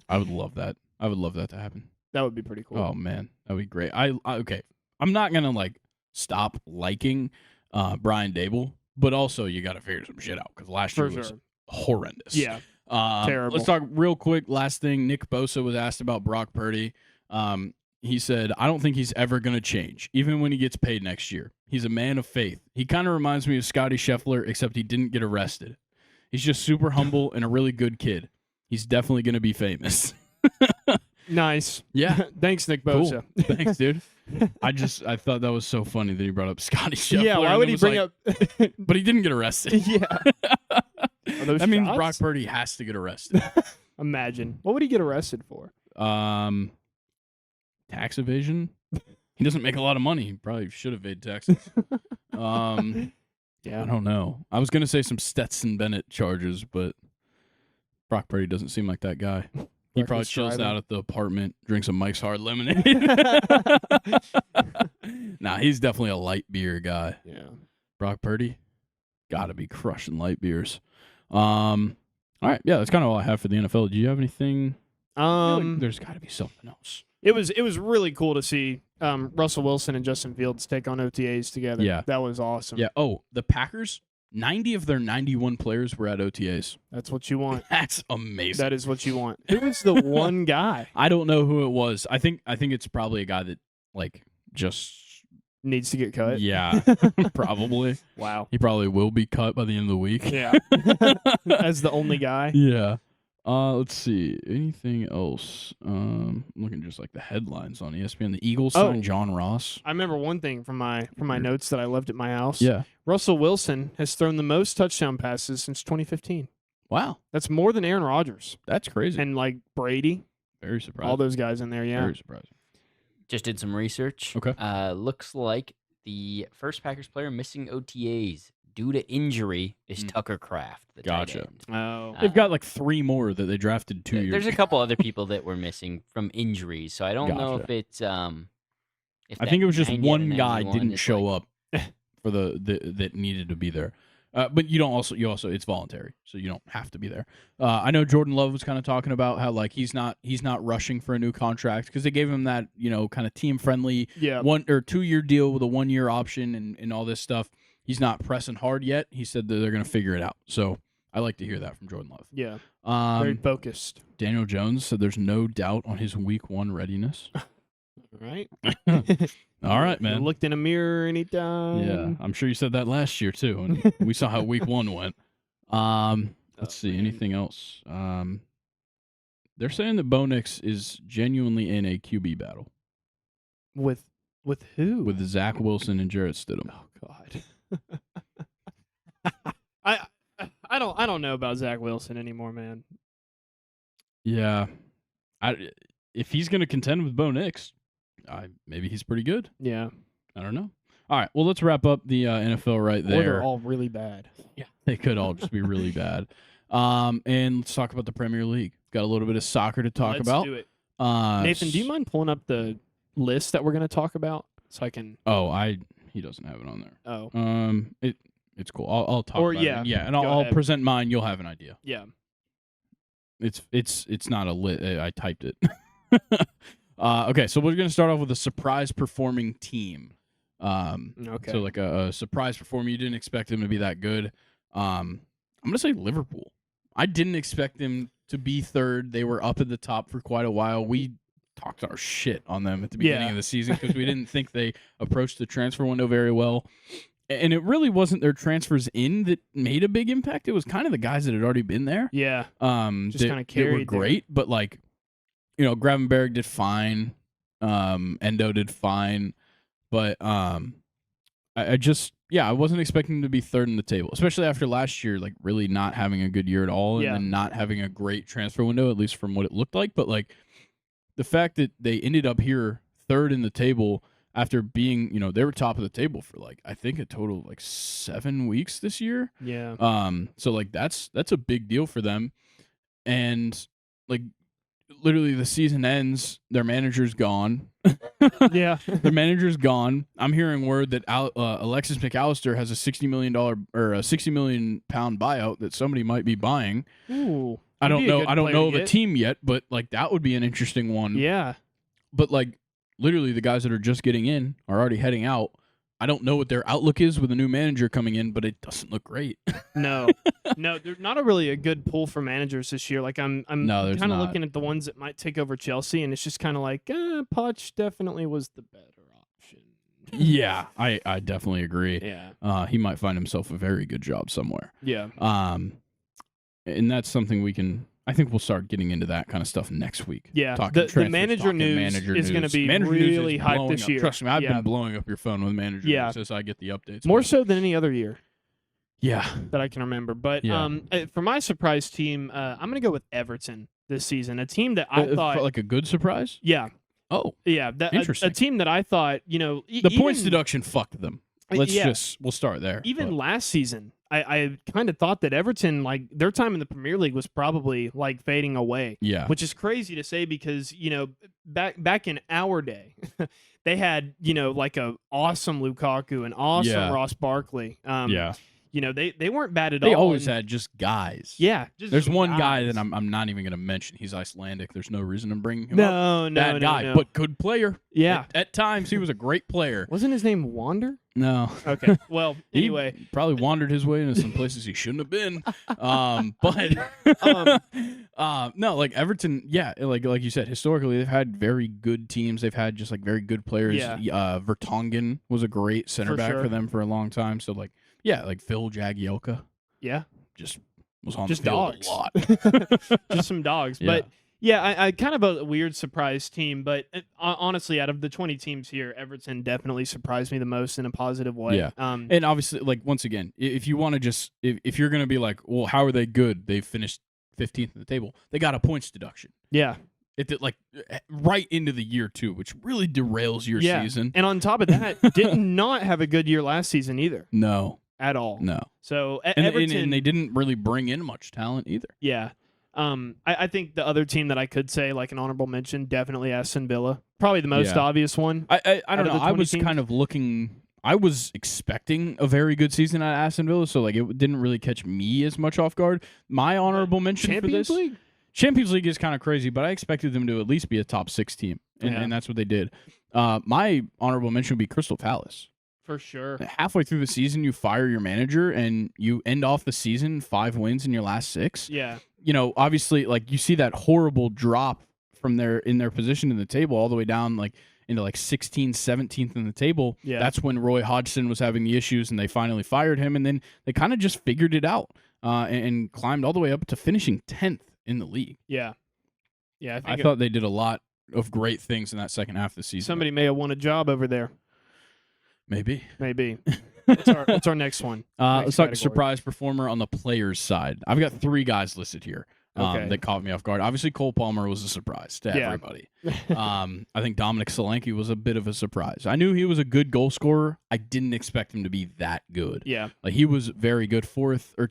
I would love that. I would love that to happen. That would be pretty cool. Oh man, that'd be great. Okay. I'm not going to stop liking Brian Dable, but also you got to figure some shit out because last year was horrendous. Yeah. Terrible. Let's talk real quick. Last thing, Nick Bosa was asked about Brock Purdy. He said, I don't think he's ever going to change, even when he gets paid next year. He's a man of faith. He kind of reminds me of Scotty Scheffler, except he didn't get arrested. He's just super humble and a really good kid. He's definitely going to be famous. Nice. Yeah. Thanks, Nick Bosa. Cool. Thanks, dude. I thought that was so funny that he brought up Scotty Scheffler. Yeah, why would he bring up... But he didn't get arrested. Yeah. That means Brock Purdy has to get arrested. Imagine. What would he get arrested for? Tax evasion. He doesn't make a lot of money. He probably should have paid taxes. Yeah. I don't know. I was going to say some Stetson Bennett charges, but Brock Purdy doesn't seem like that guy. He probably chills out at the apartment, drinks a Mike's Hard Lemonade. Nah, he's definitely a light beer guy. Yeah. Brock Purdy, gotta be crushing light beers. All right, yeah, that's kind of all I have for the NFL. Do you have anything? There's got to be something else. It was really cool to see Russell Wilson and Justin Fields take on OTAs together. Yeah, that was awesome. Yeah. Oh, the Packers. 90 of their 91 players were at OTAs. That's what you want. That's amazing. That is what you want. Who was the one guy? I don't know who it was. I think it's probably a guy that just needs to get cut. Yeah, probably. Wow. He probably will be cut by the end of the week. Yeah. As the only guy. Yeah. Let's see. Anything else? I'm looking just like the headlines on ESPN. The Eagles signed John Ross. I remember one thing from my notes that I left at my house. Yeah. Russell Wilson has thrown the most touchdown passes since 2015. Wow. That's more than Aaron Rodgers. That's crazy. And Brady. Very surprising. All those guys in there, yeah. Very surprising. Just did some research. Okay. Looks like the first Packers player missing OTAs due to injury is Tucker Kraft. The gotcha. tight end. Oh. They've got 3 more that they drafted 2 years There's ago. a couple other people that were missing from injuries, so I don't know if it's I think it was just one guy didn't show up for the that needed to be there. But you also it's voluntary, so you don't have to be there. I know Jordan Love was kind of talking about how he's not rushing for a new contract because they gave him that kind of team friendly 1 or 2 year deal with a 1 year option and all this stuff. He's not pressing hard yet. He said that they're going to figure it out. So I like to hear that from Jordan Love. Yeah, very focused. Daniel Jones said there's no doubt on his week 1 readiness. Right. All right, man. Looked in a mirror anytime. Yeah, I'm sure you said that last year too, and we saw how week 1 went. Let's see. Anything else? They're saying that Bo Nix is genuinely in a QB battle. With who? With Zach Wilson and Jarrett Stidham. Oh God. I don't know about Zach Wilson anymore, man. Yeah. If he's going to contend with Bo Nix, maybe he's pretty good. Yeah. I don't know. All right. Well, let's wrap up the NFL right there. Or they're all really bad. Yeah. They could all just be really bad. And let's talk about the Premier League. Got a little bit of soccer to talk about. Let's do it. Nathan, do you mind pulling up the list that we're going to talk about so I can? Oh, he doesn't have it on there. Oh. It's cool. I'll talk about it. Yeah, and I'll present mine. You'll have an idea. Yeah. It's not a lit. I typed it. Okay, so we're gonna start off with a surprise performing team. Okay. So like a surprise performer, you didn't expect them to be that good. I'm gonna say Liverpool. I didn't expect them to be third. They were up at the top for quite a while. We talked our shit on them at the beginning of the season because we didn't think they approached the transfer window very well. And it really wasn't their transfers in that made a big impact. It was kind of the guys that had already been there. Yeah. Just kind of carried. They were great, but like, Gravenberg did fine. Endo did fine, but I wasn't expecting them to be third in the table, especially after last year, like really not having a good year at all, and then not having a great transfer window, at least from what it looked like. But like the fact that they ended up here third in the table. After being, they were top of the table for like I think a total of like 7 weeks this year. Yeah. So like that's a big deal for them, and like literally the season ends, their manager's gone. Yeah. Their manager's gone. I'm hearing word that Alexis McAllister has a $60 million or a £60 million buyout that somebody might be buying. Ooh. I don't know of a team yet, but like that would be an interesting one. Yeah. But like. Literally, the guys that are just getting in are already heading out. I don't know what their outlook is with a new manager coming in, but it doesn't look great. No, there's not really a good pool for managers this year. Like I'm kind of looking at the ones that might take over Chelsea, and it's just kind of like, Poch definitely was the better option. Yeah, I definitely agree. Yeah, he might find himself a very good job somewhere. Yeah. And that's something I think we'll start getting into that kind of stuff next week. Yeah, the manager news is going to be really hyped this year. Trust me, I've been blowing up your phone with manager news as I get the updates. More so than any other year. Yeah. That I can remember. But for my surprise team, I'm going to go with Everton this season, a team that I thought... Like a good surprise? Yeah. Oh. Yeah. Interesting. A team that I thought, the points deduction fucked them. We'll start there. Even last season, I kind of thought that Everton, like their time in the Premier League was probably like fading away. Yeah. Which is crazy to say because, back in our day, they had, like a awesome Lukaku and awesome Ross Barkley. They weren't bad at all. They always had just guys. Yeah. There's one guy that I'm not even going to mention. He's Icelandic. There's no reason to bring him up. No, bad guy, but good player. Yeah. At times, he was a great player. Wasn't his name Wander? No. Okay. Well, anyway. He probably wandered his way into some places he shouldn't have been. No, like Everton, like you said, historically, they've had very good teams. They've had just like very good players. Yeah. Vertonghen was a great center back for them for a long time. So like, like Phil Jagielka. Yeah. Just was on just the field dogs. a lot. Just some dogs. Yeah. But yeah, I kind of a weird surprise team, but honestly, out of the 20 teams here, Everton definitely surprised me the most in a positive way. Yeah. And obviously, like once again, if you want to just if you're going to be like, well, how are they good? They finished 15th in the table. They got a points deduction. Yeah. It did like right into the year too, which really derails your season. And on top of that, did not have a good year last season either. No. At all. No. So Everton, and they didn't really bring in much talent either. Yeah. I think the other team that I could say, like an honorable mention, definitely Aston Villa. Probably the most obvious one. I don't know. I was kind of looking. I was expecting a very good season at Aston Villa, so like it didn't really catch me as much off guard. My honorable mention for this Champions League is kind of crazy, but I expected them to at least be a top 6 team, and that's what they did. My honorable mention would be Crystal Palace. For sure. Halfway through the season, you fire your manager, and you end off the season 5 wins in your last 6. Yeah. Obviously, like you see that horrible drop from in their position in the table all the way down like into like 16th, 17th in the table. Yeah. That's when Roy Hodgson was having the issues, and they finally fired him, and then they kind of just figured it out. and climbed all the way up to finishing 10th in the league. Yeah. I thought they did a lot of great things in that second half of the season. Somebody may have won a job over there. Maybe. What's our next one? Let's talk surprise performer on the players' side. I've got 3 guys listed here that caught me off guard. Obviously, Cole Palmer was a surprise to everybody. I think Dominic Solanke was a bit of a surprise. I knew he was a good goal scorer. I didn't expect him to be that good. Yeah. Like, he was very good,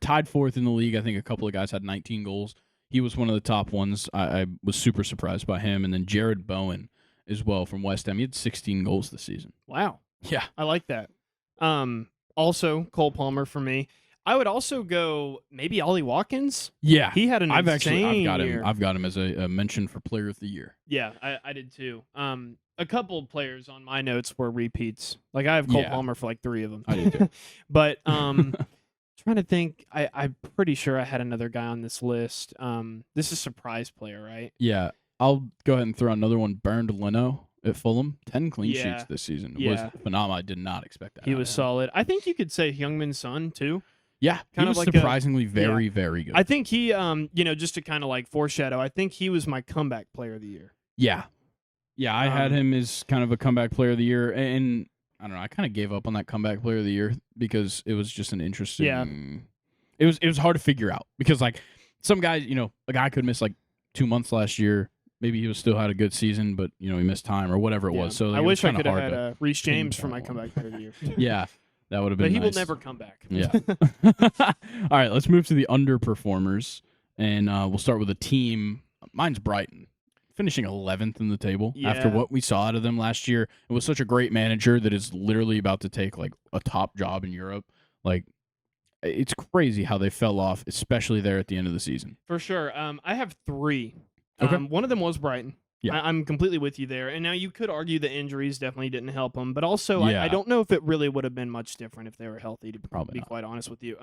tied fourth in the league. I think a couple of guys had 19 goals. He was one of the top ones. I was super surprised by him. And then Jared Bowen as well from West Ham. He had 16 goals this season. Wow. Yeah. I like that. Also, Cole Palmer for me. I would also go maybe Ollie Watkins. Yeah. He had I've got him. I've got him as a mention for player of the year. Yeah, I did too. A couple of players on my notes were repeats. Like, I have Cole Palmer for like 3 of them. I do too. But trying to think, I'm pretty sure I had another guy on this list. This is surprise player, right? Yeah. I'll go ahead and throw another one. Bernd Leno at Fulham. 10 clean sheets this season. It was phenomenal. I did not expect that. He was solid. I think you could say Heung-min Son too. Yeah, he was like surprisingly very good. I think he, just to kind of like foreshadow, I think he was my comeback player of the year. Yeah. Yeah, I had him as kind of a comeback player of the year, and I don't know, I kind of gave up on that comeback player of the year because it was just an interesting. Yeah. It was hard to figure out because like some guys, a guy could miss like 2 months last year. Maybe he still had a good season, but he missed time or whatever it was. So like, I wish I could have had Reece James for my comeback player of the year. Yeah. That would have been But he nice. will never come back. Yeah. All right, let's move to the underperformers, and we'll start with a team. Mine's Brighton, finishing 11th in the table after what we saw out of them last year. It was such a great manager that is literally about to take like a top job in Europe. Like, it's crazy how they fell off, especially there at the end of the season. For sure. I have 3. Okay. One of them was Brighton. Yeah. I'm completely with you there. And now you could argue the injuries definitely didn't help them, but also I don't know if it really would have been much different if they were healthy, to be quite honest with you.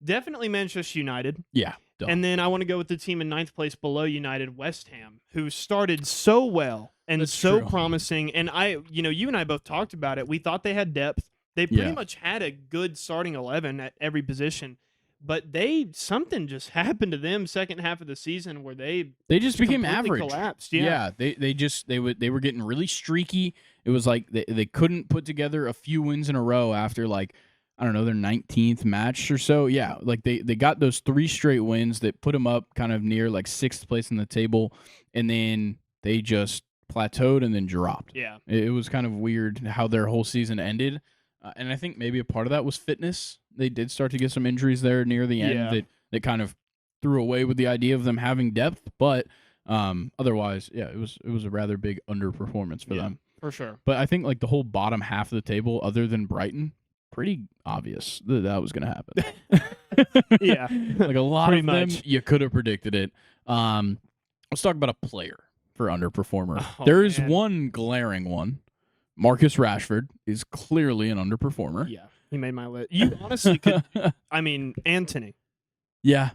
Definitely Manchester United. Yeah. Duh. And then I want to go with the team in 9th place below United, West Ham, who started so well and promising. And you and I both talked about it. We thought they had depth. They pretty much had a good starting 11 at every position. But something just happened to them second half of the season where they just became average. Collapsed. They were getting really streaky. It was like they couldn't put together a few wins in a row after like I don't know their 19th match or so. Yeah, like they got those 3 straight wins that put them up kind of near like 6th place in the table, and then they just plateaued and then dropped. Yeah, it was kind of weird how their whole season ended. And I think maybe a part of that was fitness. They did start to get some injuries there near the end that kind of threw away with the idea of them having depth. But otherwise, it was a rather big underperformance for them. For sure. But I think like the whole bottom half of the table, other than Brighton, pretty obvious that was going to happen. Yeah. Like a lot pretty of much. them, you could have predicted it. Let's talk about a player for underperformer. Oh, there is one glaring one. Marcus Rashford is clearly an underperformer. Yeah, he made my list. You honestly could. I mean, Anthony. Yeah,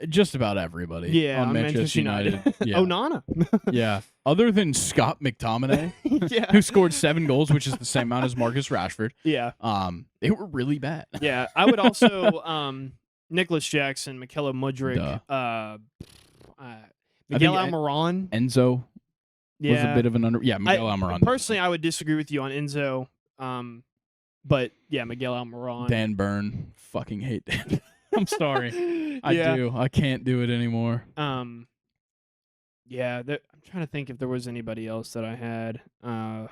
just about everybody. Yeah, on Manchester United. Yeah. Onana. Yeah, other than Scott McTominay, who scored 7 goals, which is the same amount as Marcus Rashford. Yeah. They were really bad. Yeah, I would also Nicholas Jackson, Mikel Mudryk, Miguel Almiron, Enzo. Was a bit of an Miguel Almiron. Personally, I would disagree with you on Enzo. But yeah, Miguel Almiron. Dan Burn. Fucking hate Dan. I'm sorry. I do. I can't do it anymore. Yeah, I'm trying to think if there was anybody else that I had. I'm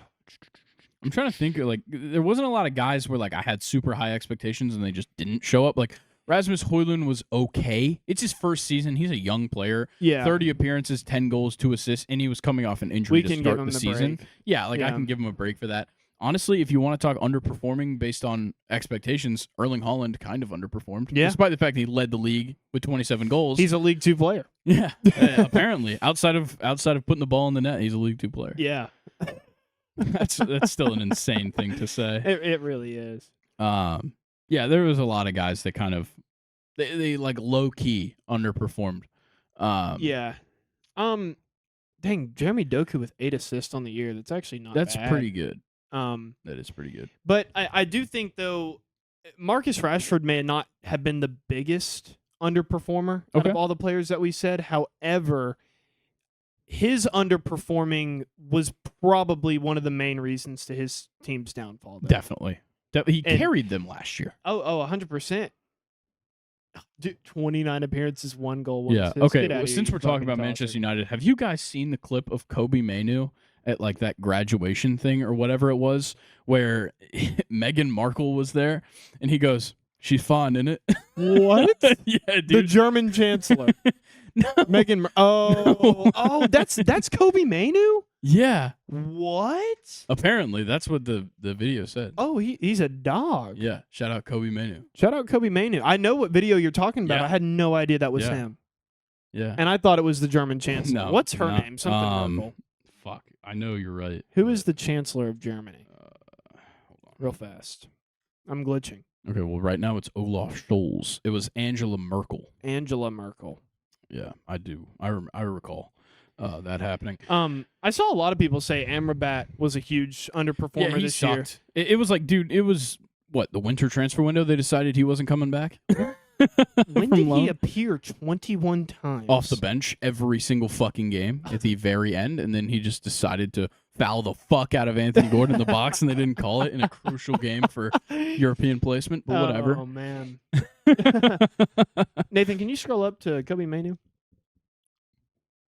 trying to think like there wasn't a lot of guys where like I had super high expectations and they just didn't show up. Like Rasmus Højlund was okay. It's his first season. He's a young player. Yeah. 30 appearances, 10 goals, 2 assists, and he was coming off an injury to start the season. Break. Yeah, I can give him a break for that. Honestly, if you want to talk underperforming based on expectations, Erling Haaland kind of underperformed. Yeah. Despite the fact that he led the league with 27 goals. He's a League 2 player. Yeah. Apparently. Outside of putting the ball in the net, he's a League 2 player. Yeah. That's still an insane thing to say. It really is. Yeah, there was a lot of guys that kind of they like low key underperformed. Yeah. Dang, Jeremy Doku with 8 assists on the year. That's actually not That's bad. pretty good. That is pretty good. But I do think though Marcus Rashford may not have been the biggest underperformer out of all the players that we said. However, his underperforming was probably one of the main reasons to his team's downfall. Definitely. He carried them last year. 100%. Dude, 29 appearances, 1 goal, 1 assist. Okay. Well, since we're talking about Manchester United, have you guys seen the clip of Kobe Mainoo at like that graduation thing or whatever it was, where Meghan Markle was there, and he goes, "She's fine, isn't it?" What? Yeah, dude. The German chancellor. No. Oh, that's Kobe Mainoo? Yeah. What? Apparently, that's what the video said. Oh, he's a dog. Yeah. Shout out Kobe Mainoo. Shout out Kobe Mainoo. I know what video you're talking about. Yeah. I had no idea that was Yeah. him. Yeah. And I thought it was the German chancellor. No, What's her no. name? Something Merkel. Fuck. I know you're right. Who is the chancellor of Germany? Hold on. Real fast. I'm glitching. Okay, well, right now it's Olaf Scholz. It was Angela Merkel. Angela Merkel. Yeah, I do. I recall that happening. I saw a lot of people say Amrabat was a huge underperformer he this year. sucked. It was like, dude, it was what, the winter transfer window? They decided he wasn't coming back. When did he appear 21 times off the bench every single fucking game at the very end, and then he just decided to foul the fuck out of Anthony Gordon in the box, and they didn't call it in a crucial game for European placement, but whatever. Oh man. Nathan, can you scroll up to Kobe Mainoo?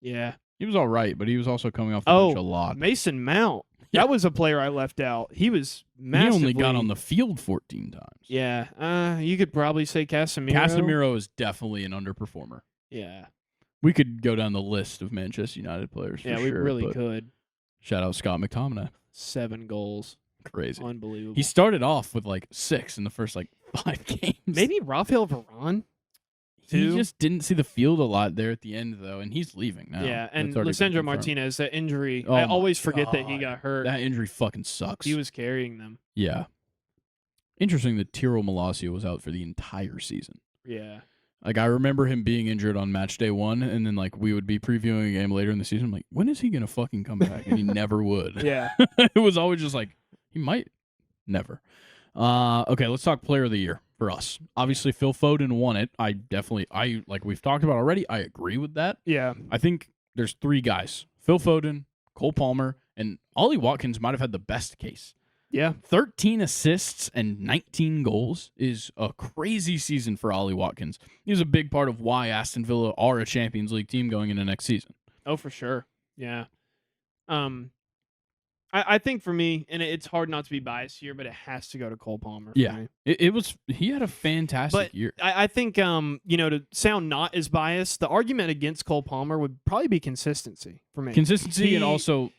Yeah. He was all right, but he was also coming off the bench a lot. Mason Mount. Yeah. That was a player I left out. He was massively... He only got on the field 14 times. Yeah. You could probably say Casemiro. Casemiro is definitely an underperformer. Yeah. We could go down the list of Manchester United players for Yeah, sure. we really but could. Shout out Scott McTominay. 7 goals. Crazy. Unbelievable. He started off with like 6 in the first like 5 games. Maybe Rafael Varane? He just didn't see the field a lot there at the end, though, and he's leaving now. Yeah, and That's already been Lisandro confirmed. Martinez, that injury, Oh I my always forget that he God. got hurt. That injury fucking sucks. He was carrying them. Yeah. Interesting that Tiro Malacia was out for the entire season. Yeah. Like, I remember him being injured on match day 1, and then, like, we would be previewing a game later in the season. I'm like, when is he going to fucking come back? And he never would. Yeah. It was always just like, he might. Never. Okay, let's talk player of the year for us. Obviously, Phil Foden won it. Like we've talked about already, I agree with that. Yeah. I think there's 3 guys. Phil Foden, Cole Palmer, and Ollie Watkins might have had the best case. Yeah. 13 assists and 19 goals is a crazy season for Ollie Watkins. He was a big part of why Aston Villa are a Champions League team going into next season. Oh, for sure. Yeah. I think for me, and it's hard not to be biased here, but it has to go to Cole Palmer. For me. He had a fantastic year. I think, to sound not as biased, the argument against Cole Palmer would probably be consistency for me. Consistency, and also,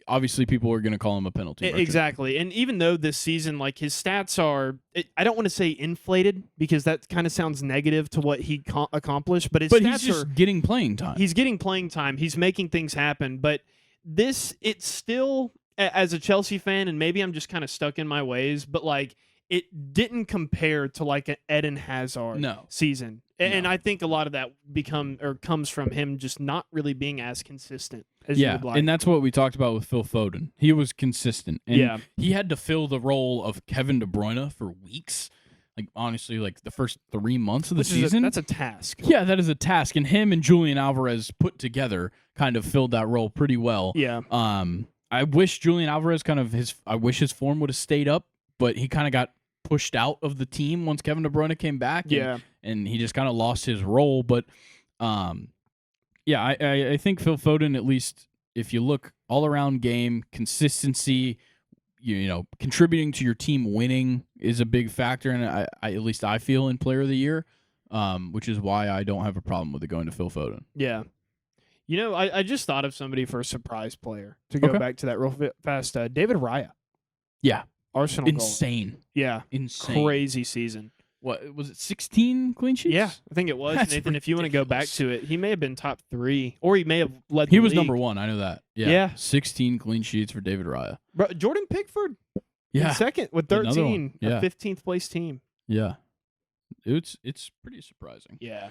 obviously, people are going to call him a penalty merchant. Exactly. And even though this season, like, his stats are, I don't want to say inflated, because that kind of sounds negative to what he accomplished, but stats he's just getting playing time. He's getting playing time. He's making things happen. But it's still, as a Chelsea fan, and maybe I'm just kind of stuck in my ways, but, like, it didn't compare to, like, an Eden Hazard season. And I think a lot of that comes from him just not really being as consistent as you would like. And that's what we talked about with Phil Foden. He was consistent. And he had to fill the role of Kevin De Bruyne for weeks. Like, honestly, like the first 3 months of the season. That's a task. Yeah, that is a task. And him and Julian Alvarez put together kind of filled that role pretty well. Yeah. I wish Julian Alvarez his form would have stayed up, but he kind of got pushed out of the team once Kevin De Bruyne came back. And he just kind of lost his role. But, I think Phil Foden, at least if you look all around game, consistency, contributing to your team winning is a big factor. And I at least I feel in player of the year, which is why I don't have a problem with it going to Phil Foden. Yeah. I just thought of somebody for a surprise player to go back to that real fast. David Raya. Yeah. Arsenal Insane. Goal. Yeah. Insane. Crazy season. What was it? 16 clean sheets? Yeah, I think it was. That's Nathan, if you want to go back ridiculous. to it, he may have been top 3, or he may have led. He the was league. number 1. I know that. Yeah. 16 clean sheets for David Raya. Bro, Jordan Pickford. Yeah. In second with 13, Yeah. a 15th place team. Yeah. It's pretty surprising. Yeah.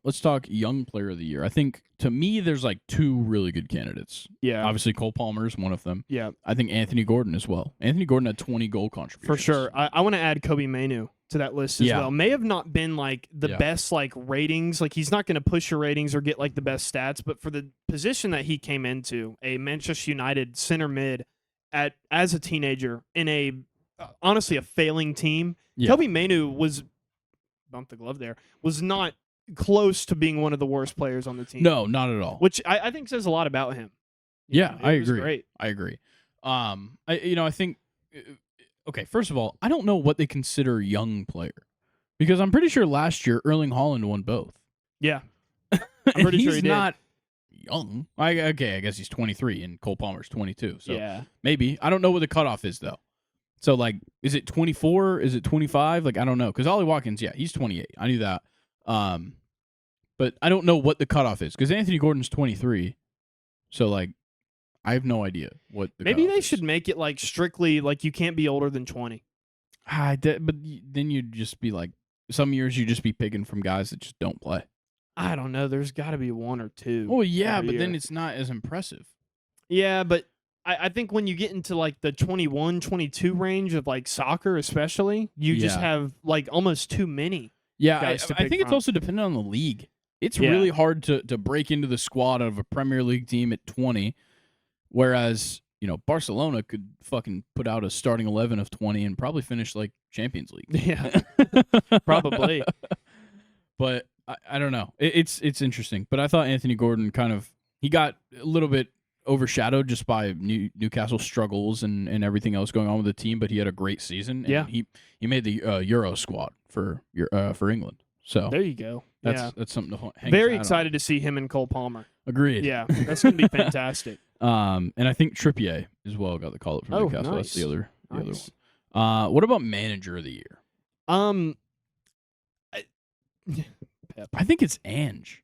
Let's talk young player of the year. I think to me there's like two really good candidates. Yeah. Obviously Cole Palmer is one of them. Yeah. I think Anthony Gordon as well. Anthony Gordon had 20 goal contributions. For sure. I want to add Kobe Mainu to that list as well. May have not been like the best like ratings. Like he's not going to push your ratings or get like the best stats, but for the position that he came into, a Manchester United center mid as a teenager in a honestly a failing team. Kobe Mainu was bump the glove there, was not close to being one of the worst players on the team. No, not at all. Which I think says a lot about him. I agree. Great. I agree. I think okay, first of all, I don't know what they consider young player. Because I'm pretty sure last year Erling Haaland won both. Yeah. I'm pretty sure he did. Not young. I guess he's 23 and Cole Palmer's 22. So maybe. I don't know what the cutoff is though. So, like, is it 24? Is it 25? Like, I don't know. Because Ollie Watkins, he's 28. I knew that. But I don't know what the cutoff is. Because Anthony Gordon's 23. So, like, I have no idea what the Maybe cutoff they is. should make it, like, strictly, like, you can't be older than 20. But then you'd just be, like, some years you'd just be picking from guys that just don't play. I don't know. There's got to be one or two. Oh, yeah, but then it's not as impressive. Yeah, but I think when you get into like the 21, 22 range of like soccer, especially, you just have like almost too many. Yeah, guys to I think pick it's from. also dependent on the league. It's really hard to break into the squad of a Premier League team at 20, whereas Barcelona could fucking put out a starting 11 of 20 and probably finish like Champions League. Yeah, probably. But I don't know. It's interesting. But I thought Anthony Gordon he got a little bit overshadowed just by Newcastle struggles and everything else going on with the team, but he had a great season. And he made the Euro squad for England. So there you go. That's something to hang Very excited to see him and Cole Palmer. Agreed. Yeah, that's going to be fantastic. And I think Trippier as well got the call up from Newcastle. Nice. That's the other one. What about manager of the year? I think it's Ange.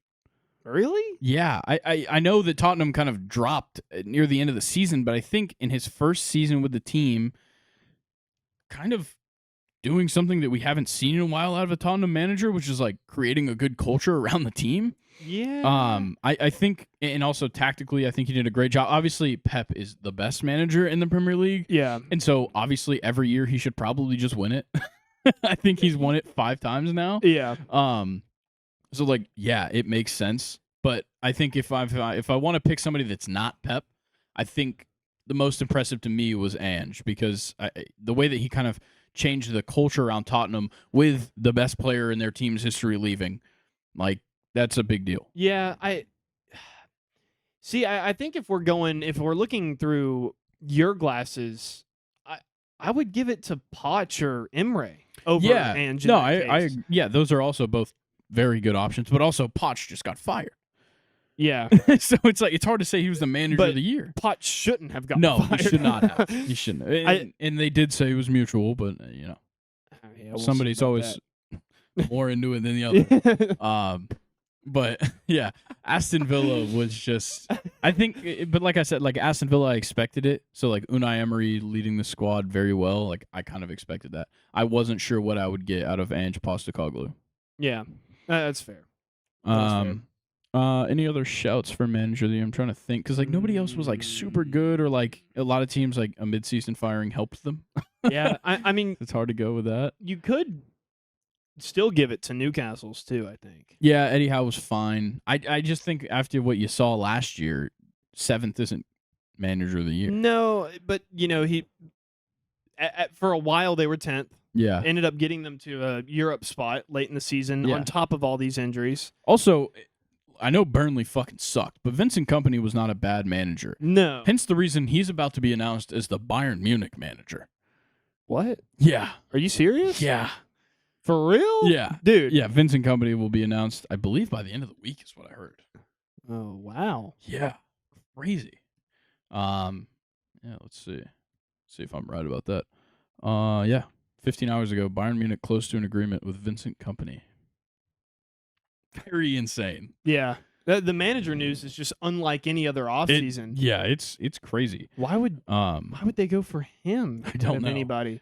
Really? Yeah, I know that Tottenham kind of dropped near the end of the season, but I think in his first season with the team, kind of doing something that we haven't seen in a while out of a Tottenham manager, which is like creating a good culture around the team. Yeah. I think, and also tactically, I think he did a great job. Obviously, Pep is the best manager in the Premier League. Yeah. And so obviously every year he should probably just win it. I think he's won it 5 times now. Yeah. So like, yeah, it makes sense. But I think if I want to pick somebody that's not Pep, I think the most impressive to me was Ange, because the way that he kind of changed the culture around Tottenham with the best player in their team's history leaving, like that's a big deal. Yeah, I think if we're looking through your glasses, I would give it to Poch or Emre over Ange. No, those are also both very good options, but also Poch just got fired. Yeah. So it's like, it's hard to say he was the manager of the year. Poch shouldn't have gotten fired. No, he should not have. He shouldn't have. And they did say it was mutual, but, somebody's always more into it than the other. But, yeah, Aston Villa was just, I think, but like I said, like Aston Villa, I expected it. So, like, Unai Emery leading the squad very well, like, I kind of expected that. I wasn't sure what I would get out of Ange Postecoglou. Yeah, that's fair. Any other shouts for manager of the year? I'm trying to think, because like nobody else was like super good, or like a lot of teams like a midseason firing helped them. Yeah, I mean, it's hard to go with that. You could still give it to Newcastle's too, I think. Yeah, Eddie Howe was fine. I just think after what you saw last year, 7th isn't manager of the year. No, but he for a while they were 10th. Yeah, ended up getting them to a Europe spot late in the season on top of all these injuries. Also, I know Burnley fucking sucked, but Vincent Kompany was not a bad manager. No. Hence the reason he's about to be announced as the Bayern Munich manager. What? Yeah. Are you serious? Yeah. For real? Yeah. Dude. Yeah, Vincent Kompany will be announced, I believe, by the end of the week is what I heard. Oh, wow. Yeah. Crazy. Yeah, let's see. See if I'm right about that. Yeah. 15 hours ago, Bayern Munich close to an agreement with Vincent Kompany. Very insane. Yeah. The manager news is just unlike any other offseason. Yeah, it's crazy. Why would they go for him? I don't know. Anybody.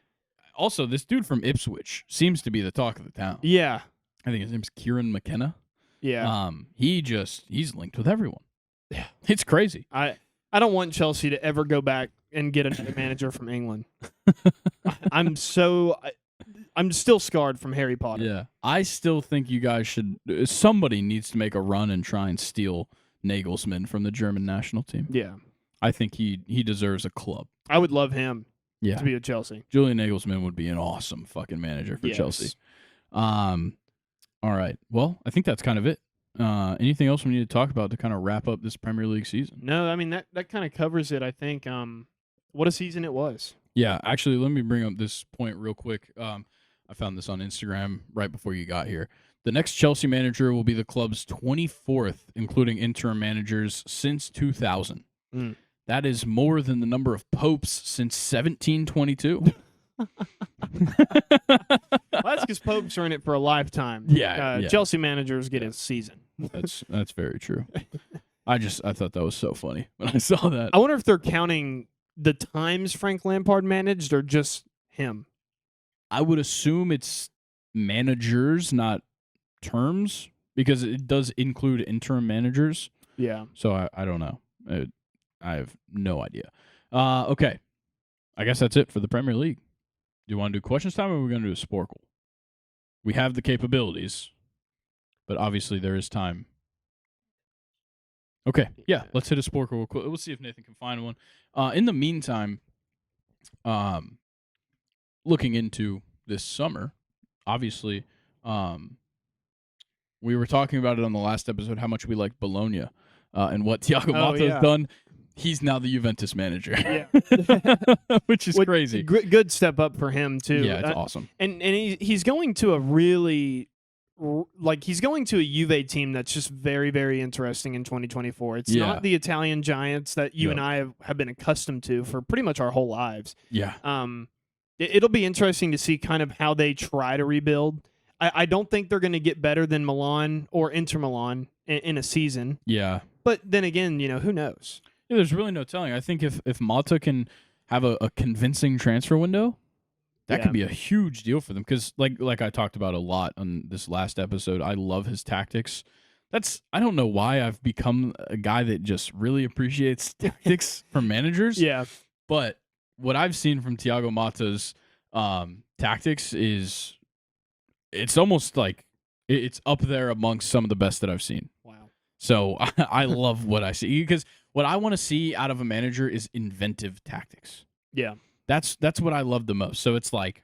Also, this dude from Ipswich seems to be the talk of the town. Yeah. I think his name's Kieran McKenna. Yeah. He's linked with everyone. Yeah. It's crazy. I don't want Chelsea to ever go back and get another manager from England. I'm still scarred from Harry Potter. Yeah. I still think you guys should. Somebody needs to make a run and try and steal Nagelsmann from the German national team. Yeah. I think he deserves a club. I would love him Yeah. to be with Chelsea. Julian Nagelsmann would be an awesome fucking manager for Yes. Chelsea. All right. Well, I think that's kind of it. Anything else we need to talk about to kind of wrap up this Premier League season? No, I mean that kind of covers it. I think. What a season it was. Yeah, actually, let me bring up this point real quick. I found this on Instagram right before you got here. The next Chelsea manager will be the club's 24th, including interim managers, since 2000. Mm. That is more than the number of popes since 1722. Well, that's because popes are in it for a lifetime. Yeah, yeah. Chelsea managers get a season. That's very true. I thought that was so funny when I saw that. I wonder if they're counting the times Frank Lampard managed or just him. I would assume it's managers, not terms, because it does include interim managers. Yeah. So I don't know. I have no idea. Okay. I guess that's it for the Premier League. Do you want to do questions time or are we going to do a Sporcle? We have the capabilities, but obviously there is time. Okay. Yeah, let's hit a Sporcle real quick. We'll see if Nathan can find one. In the meantime, looking into this summer, obviously, we were talking about it on the last episode, how much we like Bologna and what Thiago Motta's done. He's now the Juventus manager, which is crazy. Good step up for him too. Yeah, it's awesome. And he's going to a really he's going to a Juve team that's just very, very interesting in 2024. It's not the Italian giants that you and I have been accustomed to for pretty much our whole lives. Yeah. It'll be interesting to see kind of how they try to rebuild. I don't think they're going to get better than Milan or Inter Milan in a season. Yeah. But then again, who knows? Yeah, there's really no telling. I think if Motta can have a convincing transfer window, that could be a huge deal for them. Because like I talked about a lot on this last episode, I love his tactics. I don't know why I've become a guy that just really appreciates tactics from managers. Yeah. But what I've seen from Thiago Motta's tactics is it's almost like it's up there amongst some of the best that I've seen. Wow. So I love what I see because what I want to see out of a manager is inventive tactics. Yeah. That's what I love the most. So it's like,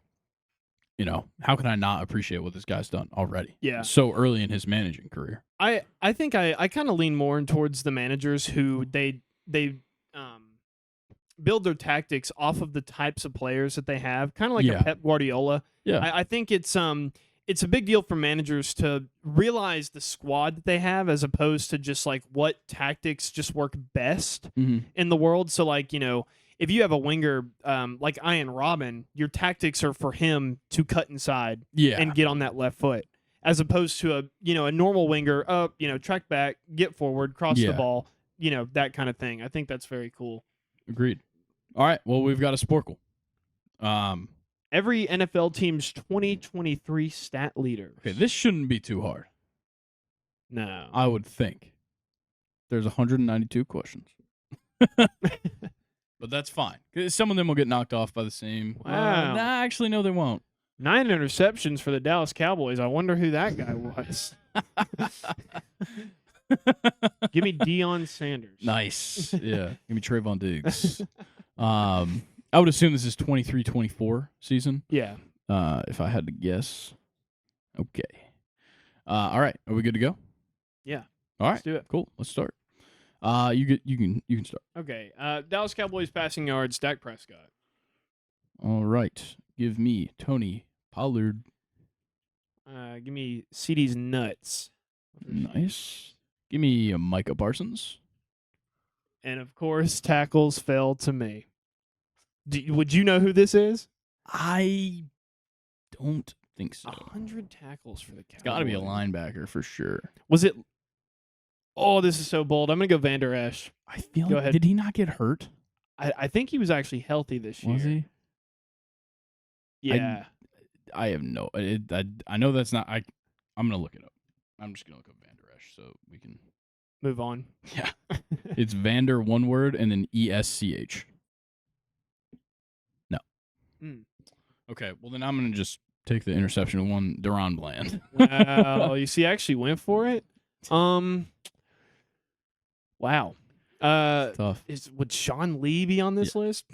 how can I not appreciate what this guy's done already? Yeah. So early in his managing career. I think I kind of lean more towards the managers who they build their tactics off of the types of players that they have, kind of like a Pep Guardiola. Yeah. I think it's a big deal for managers to realize the squad that they have as opposed to just like what tactics just work best in the world. So if you have a winger like Ian Robin, your tactics are for him to cut inside and get on that left foot, as opposed to a normal winger, track back, get forward, cross the ball, that kind of thing. I think that's very cool. Agreed. All right. Well, we've got a Sporcle. Every NFL team's 2023 stat leaders. Okay, this shouldn't be too hard. No. I would think. There's 192 questions. But that's fine. Some of them will get knocked off by the same. Wow. Actually, no, they won't. 9 interceptions for the Dallas Cowboys. I wonder who that guy was. Give me Deion Sanders. Nice. Yeah. Give me Trayvon Diggs. I would assume this is 23-24 season. Yeah. If I had to guess. Okay. All right. Are we good to go? Yeah. All right. Let's do it. Cool. Let's start. You can start. Okay. Dallas Cowboys passing yards, Dak Prescott. All right. Give me Tony Pollard. Give me CD's nuts. Nice. Give me Micah Parsons. And of course, tackles fell to me. Would you know who this is? I don't think so. 100 tackles for the Cowboys. It's got to be a linebacker for sure. Was it? Oh, this is so bold. I'm going to go Van Der Esch. I feel go like, ahead. Did he not get hurt? I think he was actually healthy this year. Was he? Yeah. I have no. I know that's not. I'm gonna look it up. I'm just gonna look up Van Der Esch so we can move on. Yeah, it's Vander, one word, and then ESCH. No. Okay, well then I'm gonna just take the interception one. Deron Bland. Wow, you see, I actually went for it. Wow. Tough. Would Sean Lee be on this list?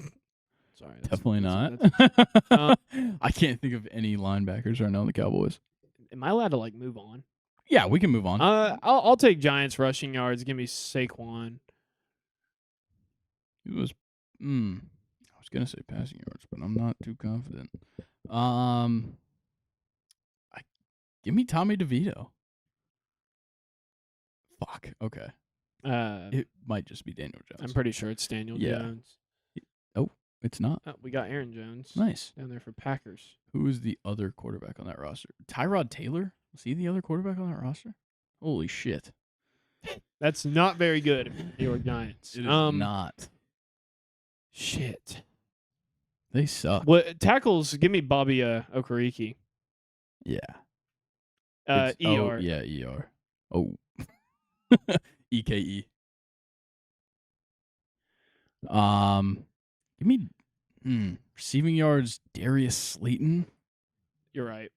Sorry, definitely not. I can't think of any linebackers right now in the Cowboys. Am I allowed to move on? Yeah, we can move on. I'll take Giants rushing yards. Give me Saquon. It was. I was gonna say passing yards, but I'm not too confident. Give me Tommy DeVito. Fuck. Okay. It might just be Daniel Jones. I'm pretty sure it's Daniel Jones. Oh, it's not. Oh, we got Aaron Jones. Nice. Down there for Packers. Who is the other quarterback on that roster? Tyrod Taylor? Was he the other quarterback on that roster? Holy shit. That's not very good, New York Giants. It is not. Shit. They suck. What tackles? Give me Bobby Okereke. Yeah. ER. Oh, yeah, ER. Oh. EKE. Give me receiving yards, Darius Slayton. You're right.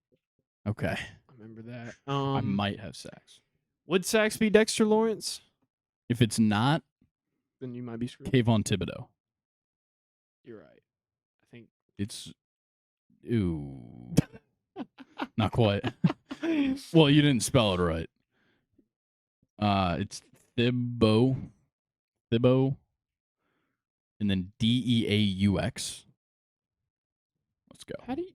Okay. I remember that. I might have sacks. Would sacks be Dexter Lawrence? If it's not, then you might be screwed. Kayvon Thibodeau. You're right. I think it's not quite. Well, you didn't spell it right. It's Thibaut, and then Deaux. Let's go. How do you?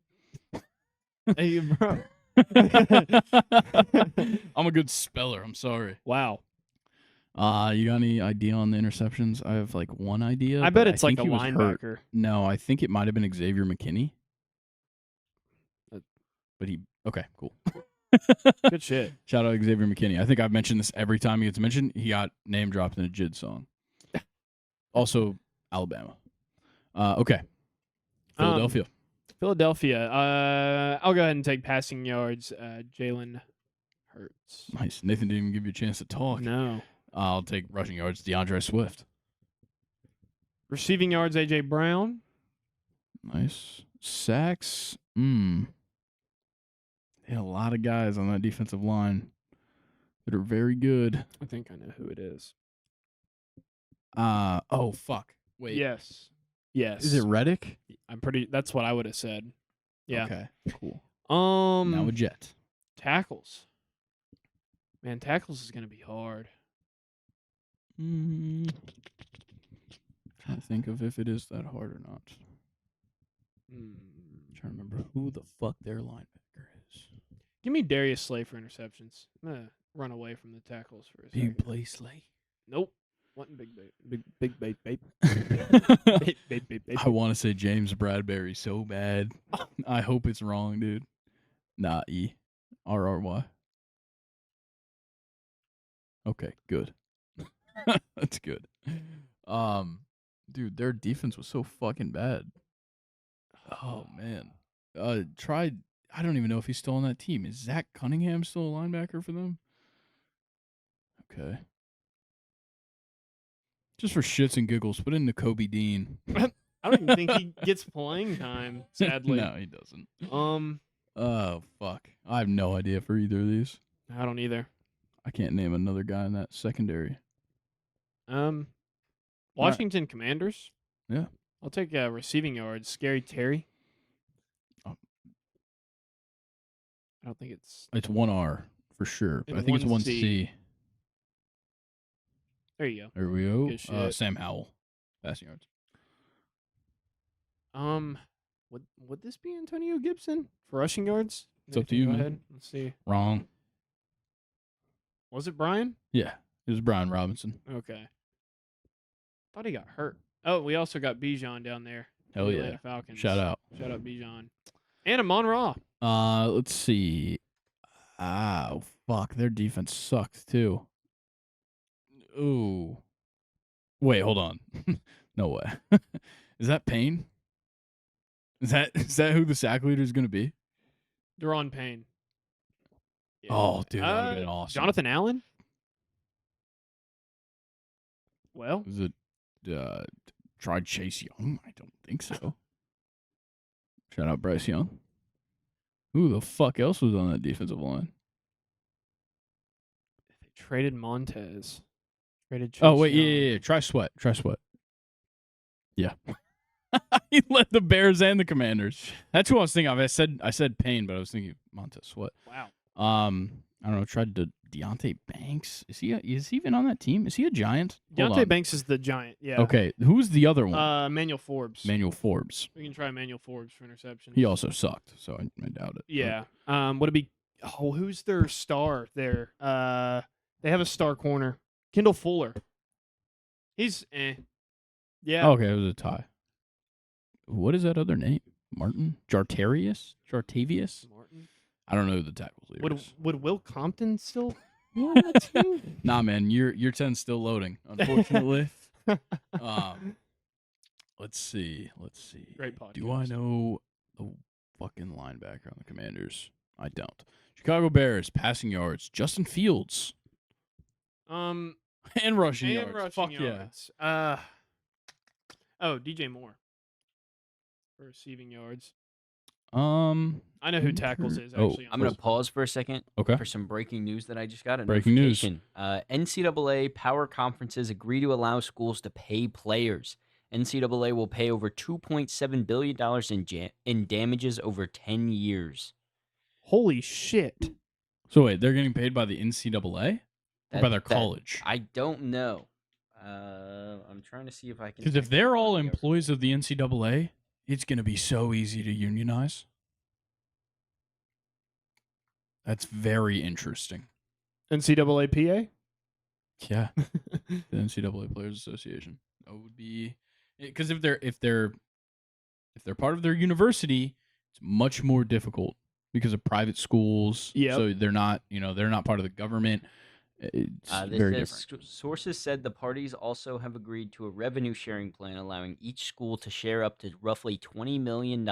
Hey, bro. I'm a good speller. I'm sorry. Wow. You got any idea on the interceptions? I have one idea. I bet it's a linebacker. Hurt. No, I think it might have been Xavier McKinney. But okay, cool. Good shit. Shout out Xavier McKinney. I think I've mentioned this every time he gets mentioned. He got name dropped in a JID song. Also, Alabama. Okay. Philadelphia. I'll go ahead and take passing yards. Jalen Hurts. Nice. Nathan didn't even give you a chance to talk. No. I'll take rushing yards. DeAndre Swift. Receiving yards. AJ Brown. Nice. Sacks. They had a lot of guys on that defensive line that are very good. I think I know who it is. Oh fuck. Wait. Yes. Is it Reddick? That's what I would have said. Yeah. Okay. Cool. Now a Jet. Tackles. Man, tackles is gonna be hard. Trying to think of if it is that hard or not. Trying to remember who the fuck their linebacker is. Give me Darius Slay for interceptions. I'm gonna run away from the tackles for a second. Big play Slay. Nope. Wasn't big babe. I want to say James Bradbury so bad. I hope it's wrong, dude. Nah, RRY. Okay, good. That's good. Dude, their defense was so fucking bad. Oh man. I don't even know if he's still on that team. Is Zach Cunningham still a linebacker for them? Okay. Just for shits and giggles, put in Kobe Dean. I don't even think he gets playing time, sadly. No, he doesn't. Oh, fuck. I have no idea for either of these. I don't either. I can't name another guy in that secondary. Washington Commanders. Yeah. I'll take receiving yards. Scary Terry. Oh. I don't think it's... It's 1R for sure, but I think it's 1C. 1C. There you go. There we go. Good shit. Sam Howell, passing yards. Would this be Antonio Gibson for rushing yards? It's up to you, Go man. ahead. Let's see. Wrong. Was it Brian? Yeah, it was Brian Robinson. Okay. Thought he got hurt. Oh, we also got Bijan down there. Hell the yeah. Atlanta Falcons. Shout out. Shout out Bijan. And Amon-Ra. Let's see. Oh, fuck. Their defense sucked, too. Ooh. Wait, hold on. No way. Is that Payne? Is that who the sack leader is going to be? Deron Payne. Yeah. Oh, dude, that would have been awesome. Jonathan Allen? Well. Was it tried Chase Young? I don't think so. Shout out Bryce Young. Who the fuck else was on that defensive line? They traded Montez. Traded Chase Oh, wait, Young. yeah. Try Sweat. Yeah. He led the Bears and the Commanders. That's who I was thinking of. I said Payne, but I was thinking Montez Sweat. Wow. I don't know. Tried to Deontay Banks. Is he even on that team? Is he a Giant? Deontay Banks is the Giant. Yeah. Okay. Who's the other one? Manuel Forbes. Manuel Forbes. We can try Manuel Forbes for interception. He also sucked, so I doubt it. Yeah. Would it be? Oh, who's their star there? They have a star corner. Kendall Fuller. He's Yeah. Okay, it was a tie. What is that other name? Martin? Jartavius? Martin. I don't know who the tackles leader is. Would Will Compton still be on that team? Nah, man, your 10's still loading, unfortunately. Let's see. Great podcast. Do I know the fucking linebacker on the Commanders? I don't. Chicago Bears passing yards. Justin Fields. And rushing yards. Fuck yards. DJ Moore. For receiving yards. I know who tackles is actually. I'm going to pause for a second. Okay. For some breaking news that I just got. Breaking news. NCAA power conferences agree to allow schools to pay players. NCAA will pay over $2.7 billion in damages over 10 years. Holy shit. So wait, they're getting paid by the NCAA? Or by their college? I don't know. I'm trying to see if I can... Because if they're all employees of the NCAA, it's going to be so easy to unionize. That's very interesting. NCAA PA? Yeah. The NCAA Players Association. That would be... Because if they're part of their university, it's much more difficult because of private schools. Yeah. So they're not part of the government. It's very different. Sources said the parties also have agreed to a revenue sharing plan allowing each school to share up to roughly $20 million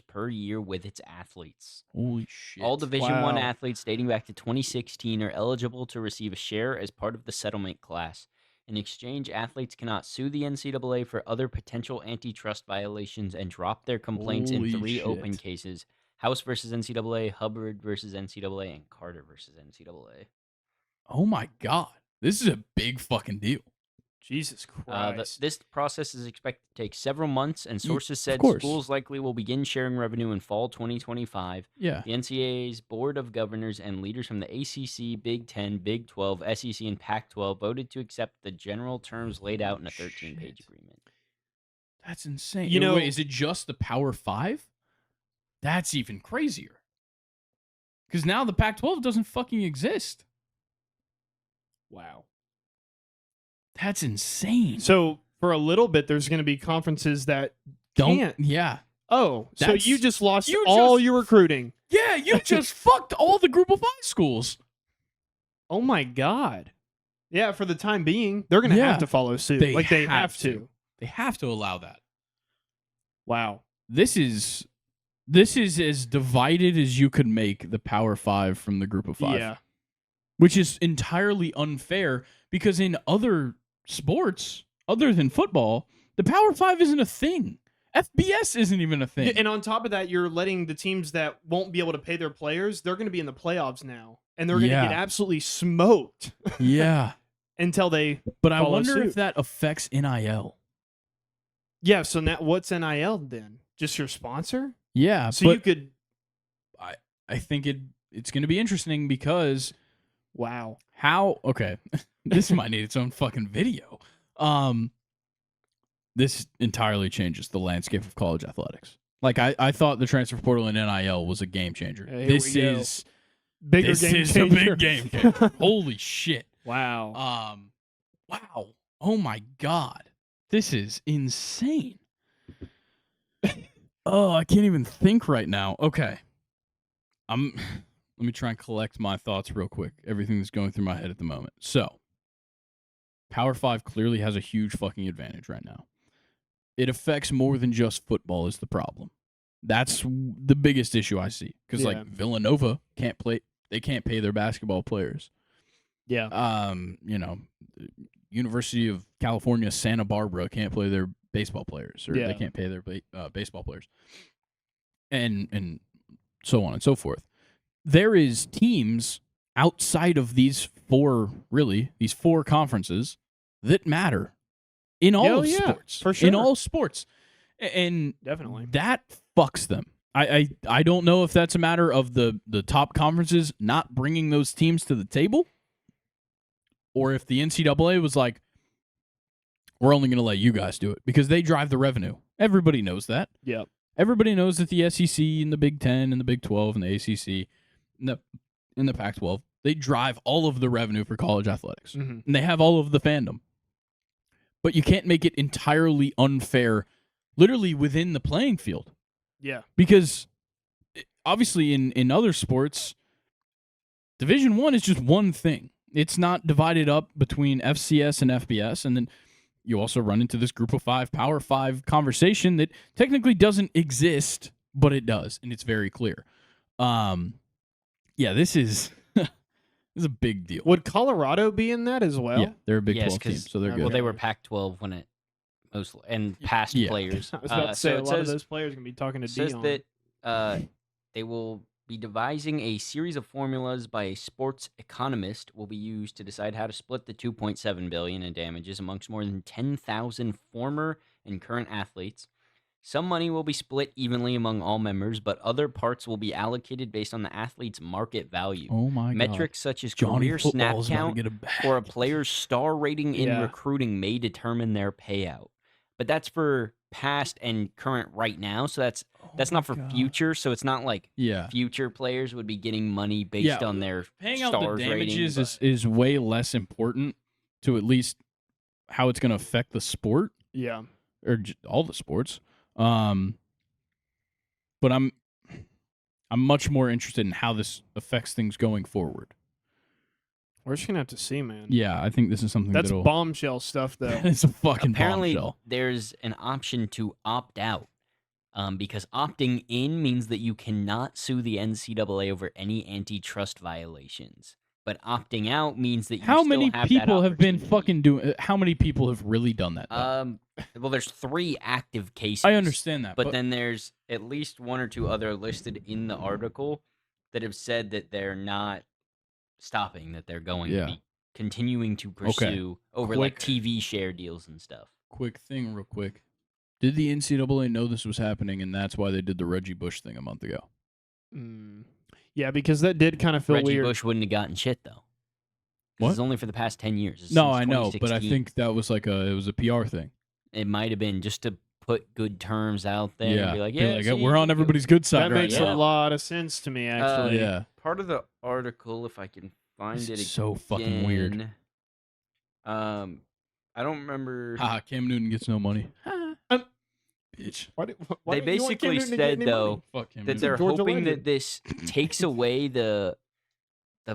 per year with its athletes. Holy shit. All Division I athletes dating back to 2016 are eligible to receive a share as part of the settlement class. In exchange, athletes cannot sue the NCAA for other potential antitrust violations and drop their complaints in 3 open cases: House versus NCAA, Hubbard versus NCAA, and Carter versus NCAA. Oh my God. This is a big fucking deal. Jesus Christ. This process is expected to take several months, and sources said schools likely will begin sharing revenue in fall 2025. Yeah. The NCAA's Board of Governors and leaders from the ACC, Big 10, Big 12, SEC, and Pac-12 voted to accept the general terms laid out in a 13-page agreement. That's insane. Wait, is it just the Power 5? That's even crazier. Because now the Pac-12 doesn't fucking exist. Wow. That's insane. So for a little bit, there's going to be conferences that can't. Yeah. Oh, so you just lost all your recruiting. Yeah, you just fucked all the Group of 5 schools. Oh my God. Yeah, for the time being, they're going to have to follow suit. They have to. They have to allow that. Wow. This is as divided as you could make the Power 5 from the Group of 5. Yeah. Which is entirely unfair because in other sports, other than football, the Power 5 isn't a thing. FBS isn't even a thing. And on top of that, you're letting the teams that won't be able to pay their players, they're going to be in the playoffs now. And they're going to get absolutely smoked. Yeah. Until they But I wonder if that affects NIL. Yeah, so now what's NIL then? Just your sponsor? Yeah. So you could... I think it's going to be interesting because... Wow. Okay. This might need its own fucking video. This entirely changes the landscape of college athletics. Like I thought the transfer portal in NIL was a game changer. This is a big game changer. Holy shit. Wow. Wow. Oh my God. This is insane. Oh, I can't even think right now. Okay. Let me try and collect my thoughts real quick. Everything that's going through my head at the moment. So, Power 5 clearly has a huge fucking advantage right now. It affects more than just football is the problem. That's the biggest issue I see. Because, like, Villanova can't play. They can't pay their basketball players. Yeah. University of California, Santa Barbara can't play their baseball players. Or they can't pay their baseball players. And so on and so forth. There is teams outside of these four conferences that matter in all of sports. For sure. In all sports. And definitely that fucks them. I don't know if that's a matter of the top conferences not bringing those teams to the table, or if the NCAA was like, we're only going to let you guys do it because they drive the revenue. Everybody knows that. Yep. Everybody knows that the SEC and the Big 10 and the Big 12 and the ACC and the Pac-12, they drive all of the revenue for college athletics. Mm-hmm. And they have all of the fandom. But you can't make it entirely unfair, literally within the playing field. Yeah. Because obviously in other sports, Division I is just one thing. It's not divided up between FCS and FBS. And then you also run into this Group of Five, Power Five conversation that technically doesn't exist, but it does. And it's very clear. This is this is a big deal. Would Colorado be in that as well? Yeah, they're a Big 12 team, so they're good. Well, they were Pac-12 when it most and past players. I was about to say a lot of those players are going to be talking to Dion. It says that they will be devising a series of formulas by a sports economist will be used to decide how to split the $2.7 billion in damages amongst more than 10,000 former and current athletes. Some money will be split evenly among all members, but other parts will be allocated based on the athlete's market value. Oh my God. Metrics such as career snap count or a player's star rating in recruiting may determine their payout. But that's for past and current right now, so that's not for future. So it's not like future players would be getting money based on their paying stars out the damages rating, is way less important to at least how it's going to affect the sport. Yeah, or all the sports. But I'm much more interested in how this affects things going forward. We're just gonna have to see, man. Yeah, I think this is something that's bombshell stuff, though. It's a fucking apparently bombshell. There's an option to opt out, because opting in means that you cannot sue the NCAA over any antitrust violations. But opting out means that you how still many have people that have been fucking doing? How many people have really done that? Well, there's 3 active cases. I understand that, but then there's at least 1 or 2 other listed in the article that have said that they're not stopping, that they're going to be continuing to pursue over like TV share deals and stuff. Quick thing, real quick. Did the NCAA know this was happening, and that's why they did the Reggie Bush thing a month ago? Yeah, because that did kind of feel Reggie weird. Bush wouldn't have gotten shit though. What? It's only for the past 10 years. No, I know, but I think that was it was a PR thing. It might have been just to put good terms out there. Yeah, and be like, we're on everybody's good side. That makes right a lot of sense to me, actually. Part of the article, if I can find it, so fucking weird. I don't remember. Cam Newton gets no money. Bitch. They basically said though that they're hoping that this takes away the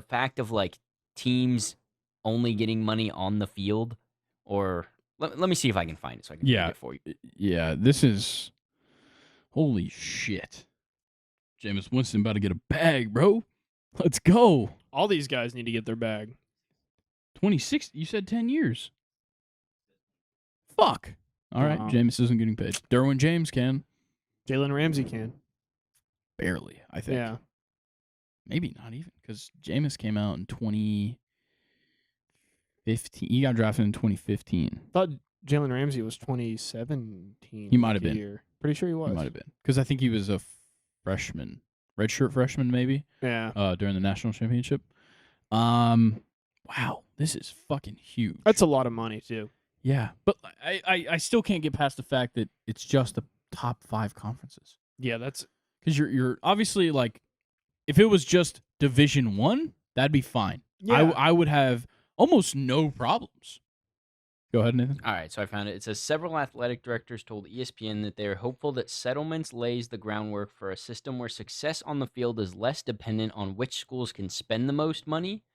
fact of like teams only getting money on the field. Or let me see if I can find it so I can read it for you. Yeah, this is holy shit. Jameis Winston about to get a bag, bro. Let's go. All these guys need to get their bag. 26. You said 10 years. Fuck. All right, Jameis isn't getting paid. Derwin James can. Jalen Ramsey can. Barely, I think. Yeah. Maybe not even, because Jameis came out in 2015. He got drafted in 2015. I thought Jalen Ramsey was 2017. He might have been. Pretty sure he was. He might have been. Because I think he was a freshman. Redshirt freshman, maybe? Yeah. During the national championship. Wow, this is fucking huge. That's a lot of money, too. Yeah, but I still can't get past the fact that it's just the top 5 conferences. Yeah, that's because you're obviously like, if it was just Division I, that'd be fine. Yeah. I would have almost no problems. Go ahead, Nathan. All right, so I found it. It says several athletic directors told ESPN that they are hopeful that settlements lays the groundwork for a system where success on the field is less dependent on which schools can spend the most money,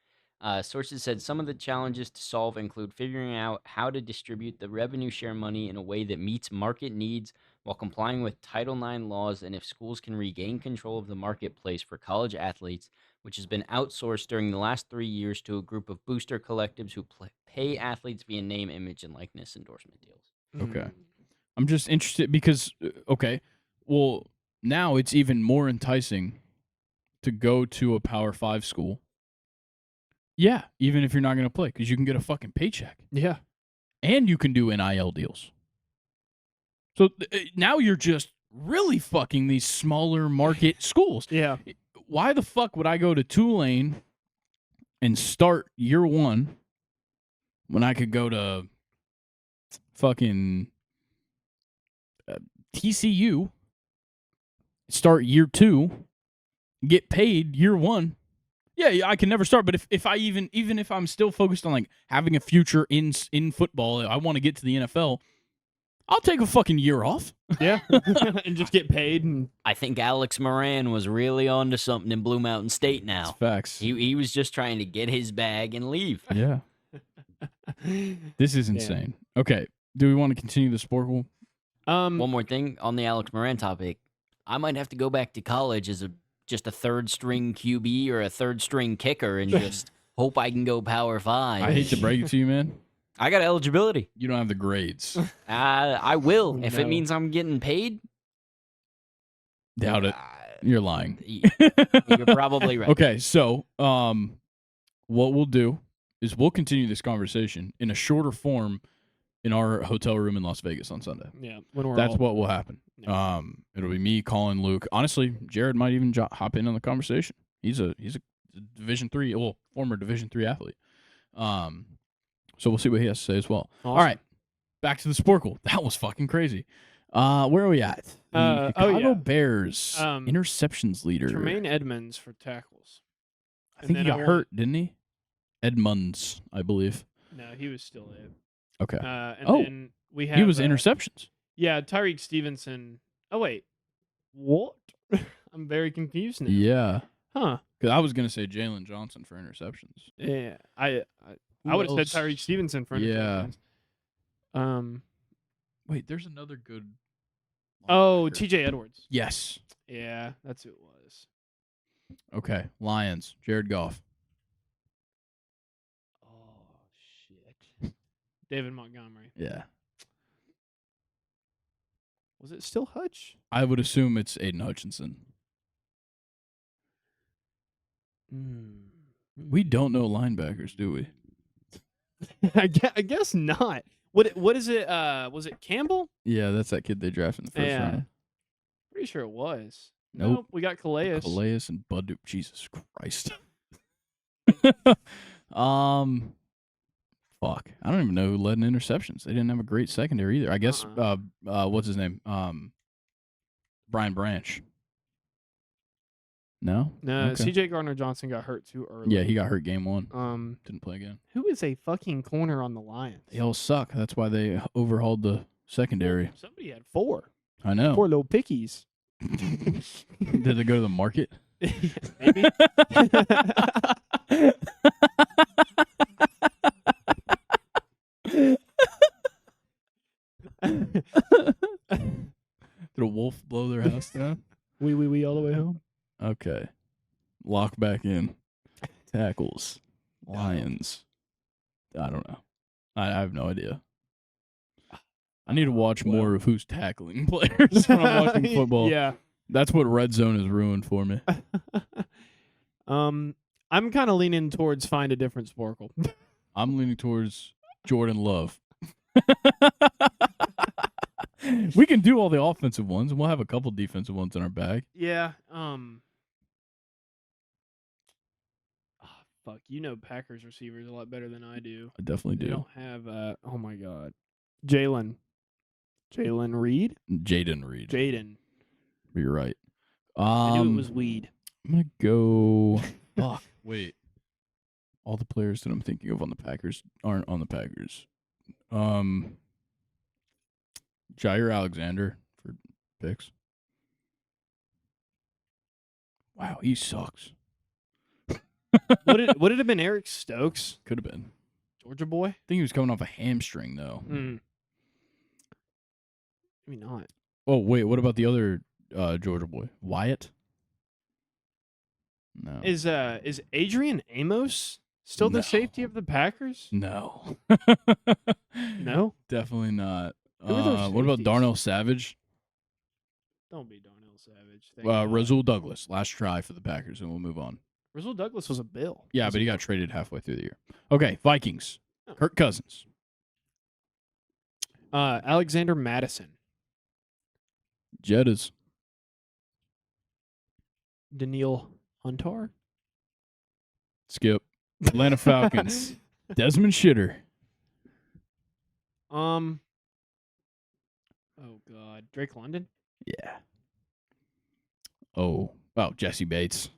Sources said some of the challenges to solve include figuring out how to distribute the revenue share money in a way that meets market needs while complying with Title IX laws, and if schools can regain control of the marketplace for college athletes, which has been outsourced during the last 3 years to a group of booster collectives who pay athletes via name, image, and likeness endorsement deals. Okay. I'm just interested because, okay, well, now it's even more enticing to go to a Power 5 school. Yeah, even if you're not going to play, because you can get a fucking paycheck. Yeah. And you can do NIL deals. So now you're just really fucking these smaller market schools. Yeah. Why the fuck would I go to Tulane and start year one when I could go to fucking TCU, start year two, get paid year one? Yeah, I can never start. But if I even if I'm still focused on like having a future in football, I want to get to the NFL, I'll take a fucking year off. Yeah, and just get paid. And I think Alex Moran was really onto something in Blue Mountain State now. That's facts. He was just trying to get his bag and leave. Yeah. This is insane. Yeah. Okay, do we want to continue the Sporcle? One more thing on the Alex Moran topic. I might have to go back to college as just a third string QB or a third string kicker and just hope I can go Power 5. I hate to break it to you, man. I got eligibility. You don't have the grades. I will. If it means I'm getting paid. Doubt it. You're lying. You're probably right. Okay, so what we'll do is we'll continue this conversation in a shorter form in our hotel room in Las Vegas on Sunday. Yeah, that's what will happen. Yeah. It'll be me, Colin, Luke. Honestly, Jared might even hop in on the conversation. He's a Division III, former Division III athlete. So we'll see what he has to say as well. Awesome. All right, back to the Sporcle. That was fucking crazy. Where are we at? The Chicago Bears interceptions leader. Tremaine Edmonds for tackles. I think he got hurt, didn't he? Edmonds, I believe. No, he was still in. Okay. Then we have he was interceptions. Yeah, Tyreek Stevenson. Oh wait, what? I'm very confused now. Yeah. Huh? Because I was gonna say Jalen Johnson for interceptions. Yeah, I would have said Tyreek Stevenson for interceptions. Yeah. Wait, there's another good. Oh, T.J. Edwards. Yes. Yeah, that's who it was. Okay, Lions. Jared Goff. Oh shit. David Montgomery. Yeah. Was it still Hutch? I would assume it's Aiden Hutchinson. We don't know linebackers, do we? I guess not. What is it? Was it Campbell? Yeah, that's that kid they drafted in the first round. Pretty sure it was. Nope. We got Calais. Calais and Bud. Jesus Christ. Fuck. I don't even know who led in interceptions. They didn't have a great secondary either. I guess what's his name? Brian Branch. No? No, okay. CJ Gardner-Johnson got hurt too early. Yeah, he got hurt game one. Didn't play again. Who is a fucking corner on the Lions? They all suck. That's why they overhauled the secondary. Somebody had 4. I know. 4 little pickies. Did they go to the market? Maybe. Did a wolf blow their house down? Wee all the way home. Okay. Lock back in. Tackles. Lions. I don't know. I have no idea. I need to watch more of who's tackling players when I'm watching football. Yeah. That's what Red Zone has ruined for me. I'm kind of leaning towards find a different Sporcle. I'm leaning towards Jordan Love. We can do all the offensive ones, and we'll have a couple defensive ones in our bag. Yeah. Fuck, you know Packers receivers a lot better than I do. I definitely do. They don't have oh my god. Jalen Reed? Jaden. You're right. I knew it was weed. I'm gonna go fuck. Wait. All the players that I'm thinking of on the Packers aren't on the Packers. Jair Alexander for picks. Wow, he sucks. Would it have been Eric Stokes? Could have been. Georgia boy? I think he was coming off a hamstring, though. Maybe not. Oh, wait. What about the other Georgia boy? Wyatt? No. Is Adrian Amos still the safety of the Packers? No. No? Definitely not. Who are those what about safeties? Darnell Savage? Don't be Darnell Savage. Thank God. Rasul Douglas. Last try for the Packers, and we'll move on. Rasul Douglas was a Bill. Yeah, but he got traded halfway through the year. Okay, Vikings. Oh. Kirk Cousins. Alexander Madison. Jettas. Daniil Hunter. Skip. Atlanta Falcons. Desmond Shitter. Oh God, Drake London. Yeah. Oh, Jesse Bates.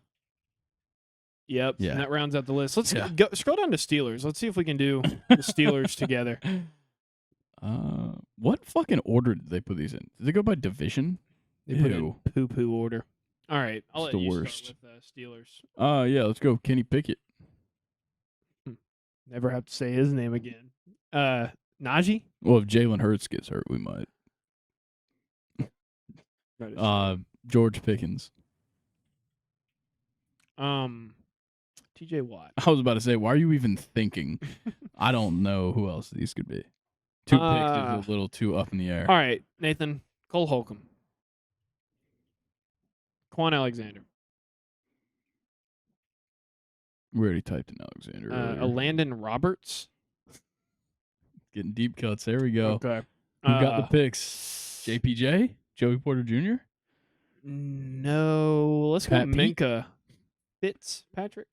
Yep. Yeah. And that rounds out the list. Let's Yeah. go scroll down to Steelers. Let's see if we can do the Steelers together. What fucking order did they put these in? Did they go by division? They put in Ew. poo-poo order. All right, I'll It's let the you worst. start with Steelers. Yeah, let's go. Kenny Pickett. Never have to say his name again. Najee. Well, if Jalen Hurts gets hurt, we might. George Pickens. T.J. Watt. I was about to say, why are you even thinking? I don't know who else these could be. Two picks is a little too up in the air. All right, Nathan. Cole Holcomb. Quan Alexander. We already typed in Alexander. earlier. Landon Roberts. Getting deep cuts. There we go. Okay. Who got the picks? JPJ? Joey Porter Jr.? No. Let's go Pat Pete? Minka Fitzpatrick.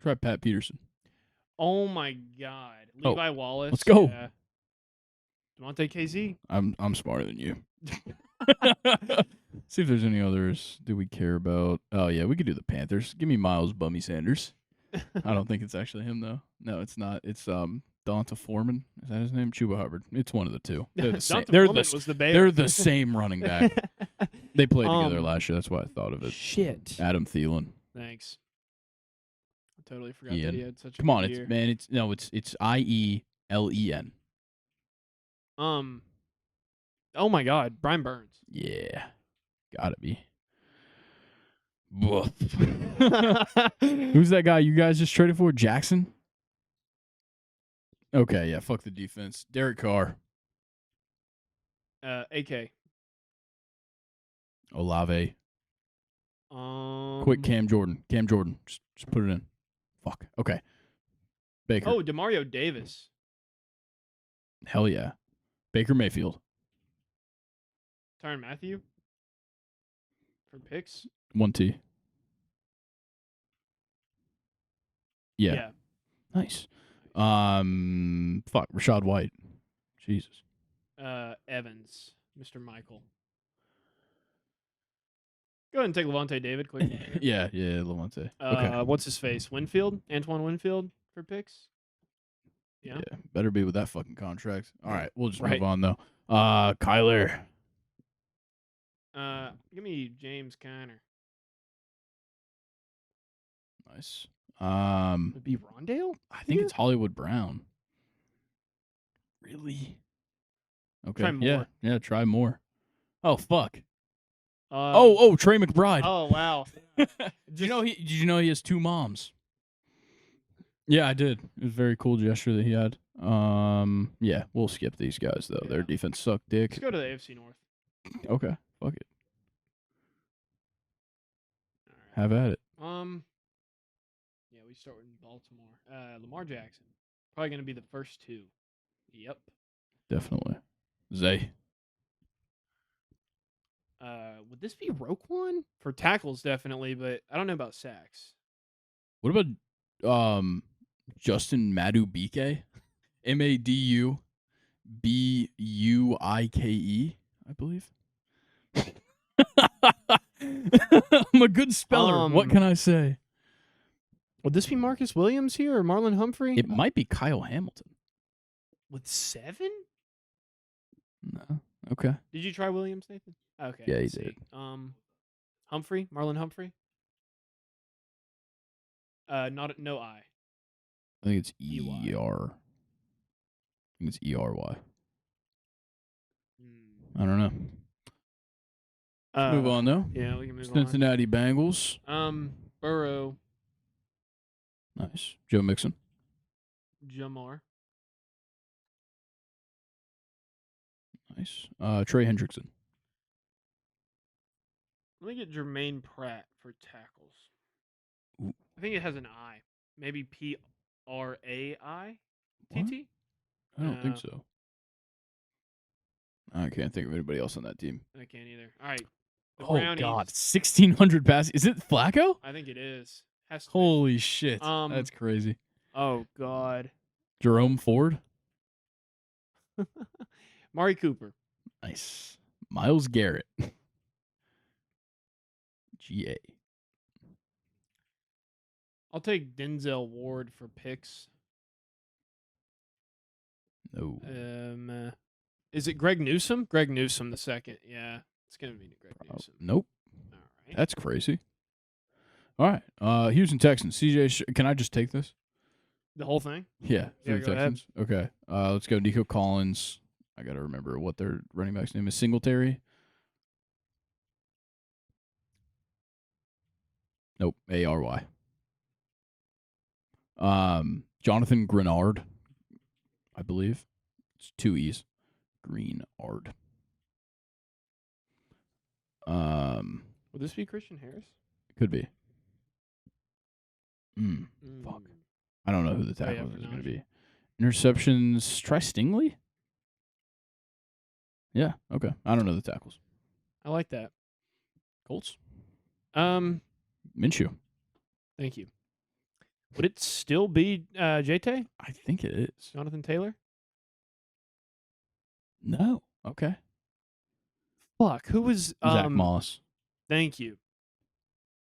Try Pat Peterson. Oh my God. Oh, Levi Wallace. let's go. Yeah. Demonte KZ. I'm smarter than you. See if there's any others. Do we care about? Oh yeah, we could do the Panthers. Give me Miles Bummy Sanders. I don't think it's actually him though. No, it's not. It's Donta Foreman. Is that his name? Chuba Hubbard. It's one of the two. They're the same. They're the same running back. They played together last year. That's why I thought of it. Shit. Adam Thielen. Thanks. I totally forgot Ian. that he had such a Come on, good it's year. man. It's IELEN. Oh my God, Brian Burns. Yeah, gotta be. Woof. Who's that guy you guys just traded for? Jackson? Okay, yeah, fuck the defense. Derek Carr. AK. Olave. Quick Cam Jordan. Cam Jordan. Just put it in. Fuck. Okay. Baker. Oh, DeMario Davis. Hell yeah. Baker Mayfield. Tyrann Mathieu. For picks. 1T. Yeah. Nice. Fuck. Rashad White. Jesus. Evans. Mr. Michael. Go ahead and take Levante David quickly. yeah, Levante. Okay. What's his face? Winfield? Antoine Winfield for picks? Yeah. Better be with that fucking contract. All right, we'll just Right. move on though. Kyler. Give me James Conner. Nice. Would it be Rondale? I think it's Hollywood Brown. Really? Okay. Try more. Yeah, try more. Oh fuck. Oh, Trey McBride. Oh wow. Did you know he has two moms? Yeah, I did. It was a very cool gesture that he had. Yeah, we'll skip these guys though. Their defense sucked dick. Let's go to the AFC North. Okay, fuck it. All right. Have at it. Yeah, we start with Baltimore. Lamar Jackson. Probably going to be the first two. Yep. Definitely. Zay. Would this be Roquan? For tackles, definitely, but I don't know about sacks. What about Justin Madubuike? Madubuike, I believe. I'm a good speller. What can I say? Would this be Marcus Williams here or Marlon Humphrey? It might be Kyle Hamilton. With 7? No. Okay. Did you try Williams, Nathan? Okay. Yeah, he let's did. see. Humphrey, Marlon Humphrey. No I. I think it's EY. ER. I think it's ERY. Hmm. I don't know. Let's move on though. Yeah, we can move Cincinnati Bengals. on. Burrow. Nice. Joe Mixon. Jamar. Nice. Trey Hendrickson. Let me get Jermaine Pratt for tackles. Ooh. I think it has an I. Maybe PRAI? What? TT? I don't think so. I can't think of anybody else on that team. I can't either. All right. The Oh Brownies. God, 1,600 passes. Is it Flacco? I think it is. Has to be. Holy shit, that's crazy. Oh God. Jerome Ford. Mari Cooper. Nice. Myles Garrett. GA. I'll take Denzel Ward for picks. No. Is it Greg Newsome? Greg Newsome the second. Yeah, it's gonna be Greg Newsome. Nope. All right. That's crazy. All right. Houston Texans. CJ, can I just take this? The whole thing? Yeah. Yeah, the go ahead. Texans. Okay. Let's go. Nico Collins. I gotta remember what their running back's name is. Singletary. Nope. ARY. Jonathan Grenard, I believe. It's 2 E's. Greenard. Would this be Christian Harris? Could be. Fuck. I don't know who the tackle is going to be. Interceptions. Try Stingley? Yeah, okay. I don't know the tackles. I like that. Colts. Minshew. Thank you. Would it still be JT? I think it is. Jonathan Taylor? No. Okay. Fuck. Who was Zach Moss. Thank you.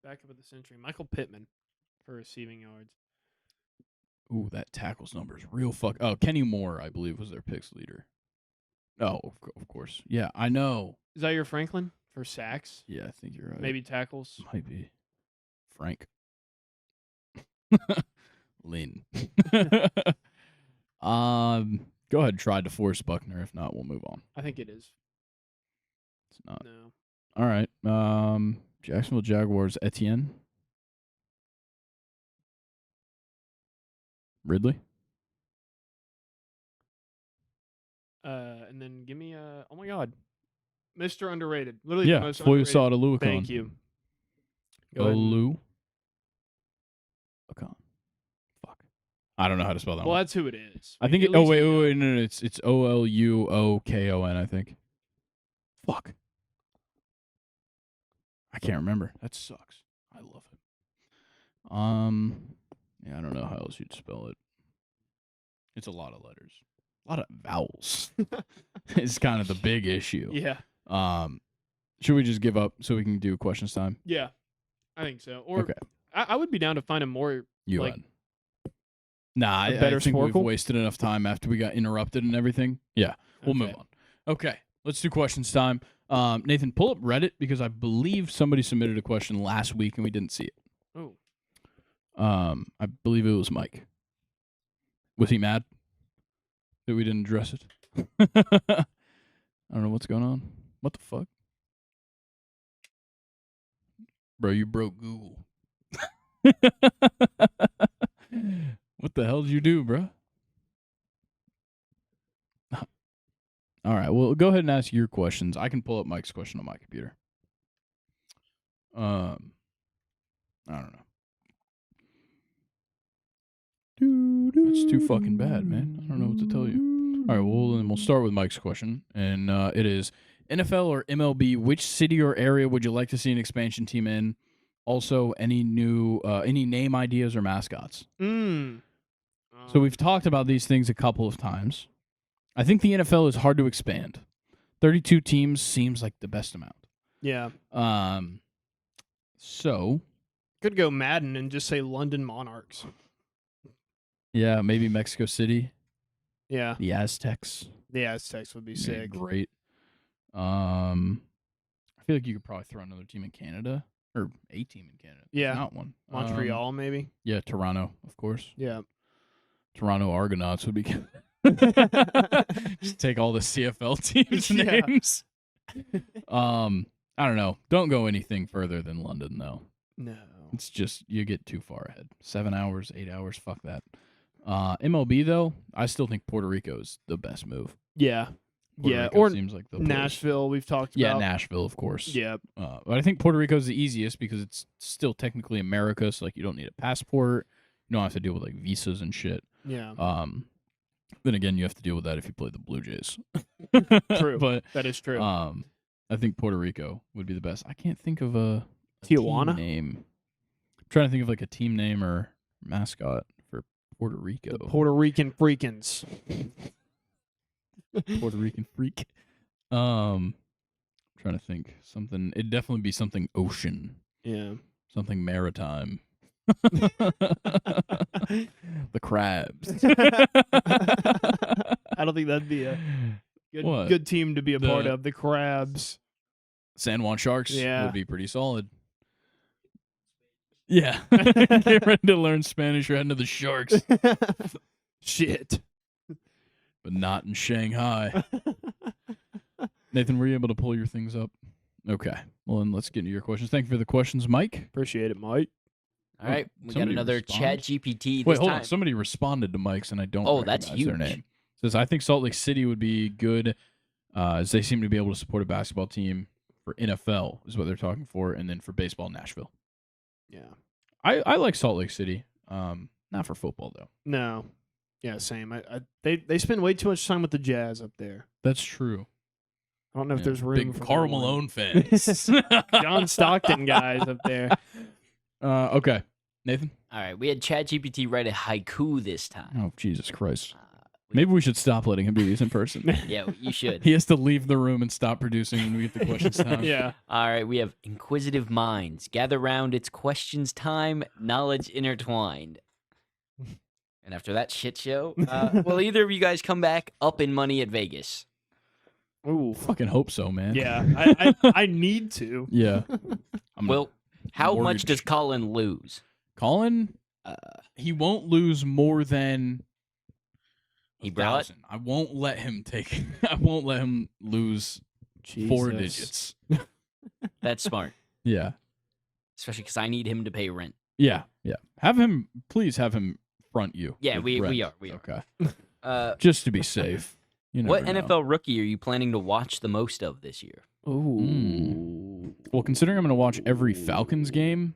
Backup of the century. Michael Pittman for receiving yards. Ooh, that tackles number is real fuck. Oh, Kenny Moore, I believe, was their picks leader. Oh, of course. Yeah, I know. Is that your Franklin for sacks? Yeah, I think you're right. Maybe tackles. Might be. Frank. Lynn. Go ahead and try DeForest Buckner. If not, we'll move on. I think it is. It's not. No. All right. Jacksonville Jaguars, Etienne. Ridley. And then give me oh my God. Mr. Underrated. Literally the most Foy underrated. Aluakon. Thank you. Go ahead. Aluakon. Fuck. I don't know how to spell that Well, one. that's who it is. I think wait, no, it's Oluokon, I think. Fuck. I can't remember. That sucks. I love it. Yeah, I don't know how else you'd spell it. It's a lot of letters. A lot of vowels. It's kind of the big issue. Yeah. Should we just give up so we can do questions time? Yeah. I think so. Or Okay. I would be down to find a more UN. Nah, I better think we've Sporcle? wasted enough time after we got interrupted and everything. Yeah, we'll move on. Okay, let's do questions time. Nathan, pull up Reddit because I believe somebody submitted a question last week and we didn't see it. Oh. I believe it was Mike. Was he mad that we didn't address it? I don't know what's going on. What the fuck? Bro, you broke Google. What the hell did you do, bro? All right, well, go ahead and ask your questions. I can pull up Mike's question on my computer. I don't know. That's too fucking bad, man. I don't know what to tell you. All right, well, then we'll start with Mike's question, and it is NFL or MLB, which city or area would you like to see an expansion team in? Also, any name ideas or mascots? So we've talked about these things a couple of times. I think the NFL is hard to expand. 32 teams seems like the best amount. Yeah. So Could go Madden and just say London Monarchs. yeah, maybe Mexico City. Yeah. The Aztecs. The Aztecs would be Yeah, sick. great. I feel like you could probably throw another team in Canada. or a team in Canada. Yeah. Not one. Montreal, maybe. Yeah, Toronto, of course. Yeah. Toronto Argonauts would be good. Just take all the CFL teams' Yeah. names. I don't know. Don't go anything further than London, though. No. It's just you get too far ahead. 7 hours, 8 hours. Fuck that. MLB though, I still think Puerto Rico is the best move. Yeah. Puerto Yeah. Rico Or seems like the place. Nashville. We've talked Yeah, about. Nashville, of course. Yeah. But I think Puerto Rico is the easiest because it's still technically America, so like you don't need a passport. You don't have to deal with like visas and shit. Yeah. Then again, you have to deal with that if you play the Blue Jays. True. But that is true. I think Puerto Rico would be the best. I can't think of a Tijuana team name. I'm trying to think of like a team name or mascot for Puerto Rico. The Puerto Rican Freakins. Puerto Rican freak. Trying to think something. It'd definitely be something ocean. Yeah. Something maritime. The crabs. I don't think that'd be a What? good team to be a part of. The Crabs. San Juan Sharks Yeah. would be pretty solid. Yeah. Get ready to learn Spanish. You're heading to the Sharks. Shit. But not in Shanghai. Nathan, were you able to pull your things up? Okay. Well, then let's get into your questions. Thank you for the questions, Mike. Appreciate it, Mike. All right, we got Somebody another respond? Chat GPT. Wait, hold on. Somebody responded to Mike's, and I don't that's recognize their huge. name. Says, I think Salt Lake City would be good, as they seem to be able to support a basketball team for NFL, is what they're talking for, and then for baseball, Nashville. Yeah. I like Salt Lake City. Not for football, though. No. Yeah, same. They spend way too much time with the Jazz up there. That's true. I don't know if there's room Big for Karl more. Malone fans. John Stockton guys up there. Okay. Nathan? All right, we had ChatGPT write a haiku this time. Oh, Jesus Christ. Maybe we should stop letting him do these in person. Yeah, you should. He has to leave the room and stop producing when we get the questions time. Yeah. All right, we have inquisitive minds. Gather round, it's questions time, knowledge intertwined. And after that shit show, will either of you guys come back up in money at Vegas? Ooh. Fucking hope so, man. Yeah. I need to. Yeah. Well, how much mortgage. does Colin lose? Colin, he won't lose more than He brought 1,000. I won't let him take. I won't let him lose 4 digits. That's smart, Yeah. especially because I need him to pay rent. Yeah. Yeah. Please have him front you. Yeah, with we rent. are. Okay. Just to be safe. You What never know. NFL rookie are you planning to watch the most of this year? Ooh. Well, considering I'm going to watch every Falcons game,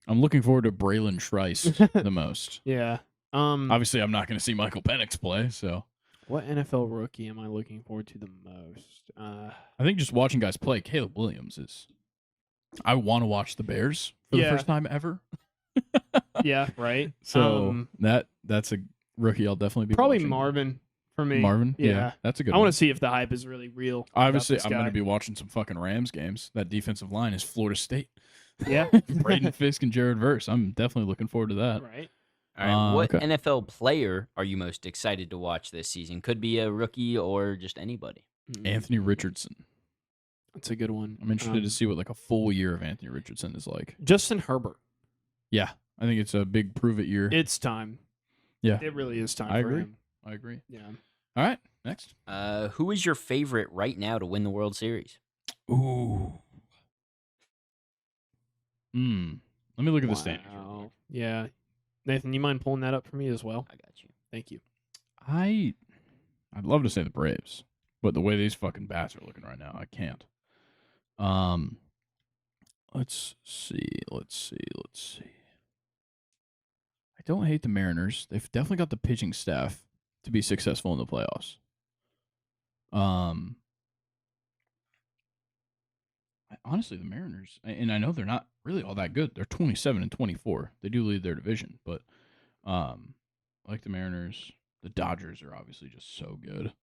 I'm looking forward to Braylon Trice the most. Yeah. Obviously, I'm not going to see Michael Penix play, so What NFL rookie am I looking forward to the most? I think just watching guys play, Caleb Williams is. I want to watch the Bears for the Yeah. first time ever. Yeah, right. So that's a rookie I'll definitely be Probably watching. Marvin for me. Marvin? Yeah. That's a good I one. want to see if the hype is really real. about Obviously, this I'm going guy. to be watching some fucking Rams games. That defensive line is Florida State. Yeah. Braden Fisk and Jared Verse. I'm definitely looking forward to that. Right. All right, what okay. NFL player are you most excited to watch this season? Could be a rookie or just anybody. Anthony Richardson. That's a good one. I'm interested to see what like a full year of Anthony Richardson is like. Justin Herbert. Yeah, I think it's a big prove it year. It's time. Yeah. It really is time I for agree. him. I agree. Yeah. All right, next. Who is your favorite right now to win the World Series? Ooh. Let me look at the standings. real Wow. quick. Yeah. Nathan, you mind pulling that up for me as well? I got you. Thank you. I'd love to say the Braves, but the way these fucking bats are looking right now, I can't. Let's see. I don't hate the Mariners. They've definitely got the pitching staff to be successful in the playoffs. Honestly, the Mariners, and I know they're not really all that good. They're 27-24. They do lead their division, but I like the Mariners. The Dodgers are obviously just so good.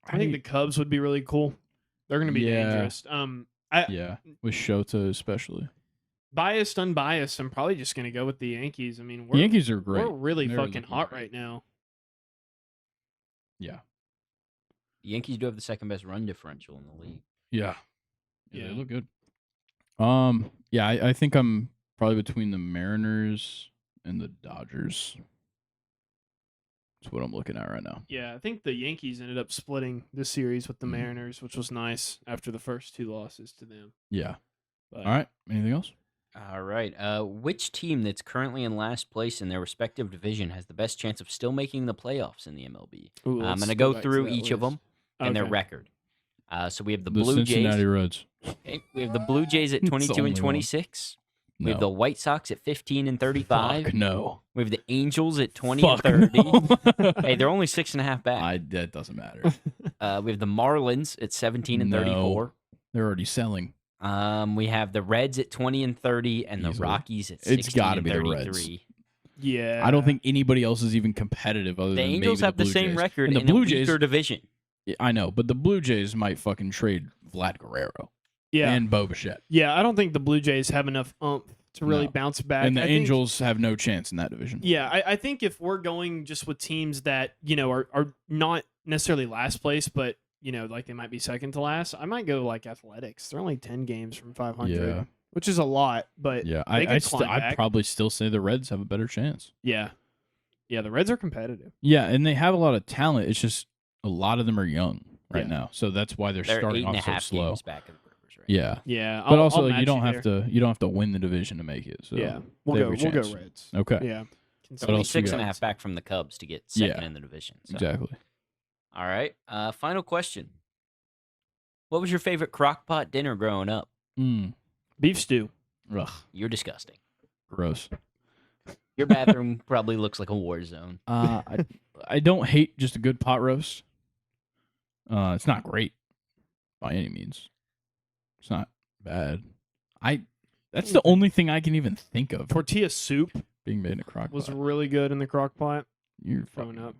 I think the Cubs would be really cool. They're going to be Yeah. dangerous. Yeah, with Shota especially. Biased, unbiased, I'm probably just going to go with the Yankees. I mean, The Yankees are great. we're really They're fucking looking hot great. right now. Yeah. The Yankees do have the second best run differential in the league. Yeah. Yeah. They look good. Yeah, I think I'm probably between the Mariners and the Dodgers. That's what I'm looking at right now. Yeah, I think the Yankees ended up splitting the series with the Mariners, which was nice after the first 2 losses to them. Yeah. But, all right. Anything else? All right. Which team that's currently in last place in their respective division has the best chance of still making the playoffs in the MLB? Ooh, I'm let's going to go go back to through that each of list. them and their record. So we have the The Blue Cincinnati Jays. Reds. Okay, we have the Blue Jays at It's the 22 only and one. 26. We No. have the White Sox at 15 and 35. Fuck no. We have the Angels at 20 Fuck and 30. no. Hey, they're only 6.5 back. That doesn't matter. We have the Marlins at 17 and No. 34. They're already selling. We have the Reds at 20 and 30, and the Easily. Rockies at It's 16 gotta and be the 33. Reds. Yeah. I don't think anybody else is even competitive other The than Angels maybe have the Blue same Jays. record And the in Blue a Jays, weaker division. I know, but the Blue Jays might fucking trade Vlad Guerrero Yeah. and Bo Bichette. Yeah, I don't think the Blue Jays have enough oomph to really No. bounce back. And the I think- Angels have no chance in that division. Yeah, I think if we're going just with teams that, are not necessarily last place, but, like they might be second to last, I might go like Athletics. They're only 10 games from 500, Yeah. which is a lot, but Yeah, they could I'd climb back. probably still say the Reds have a better chance. Yeah. Yeah, the Reds are competitive. Yeah, and they have a lot of talent. It's just a lot of them are young right Yeah. now, so that's why they're They're starting off so 8.5 slow. games back of the Brewers, right? Yeah, Yeah, but I'll also match you don't have there. to win the division to make it. So Yeah, they we'll have a go chance. Reds. Okay, Yeah. So What only else we got? 6.5 back from the Cubs to get second Yeah. in the division. So. exactly. All right. Final question. What was your favorite crockpot dinner growing up? Beef stew. Ugh, You're disgusting. gross. Your bathroom probably looks like a war zone. I don't hate just a good pot roast. It's not great by any means. It's not bad. That's the only thing I can even think of Tortilla soup being made in a crock was pot. really good in the crock pot. You're growing fucking up.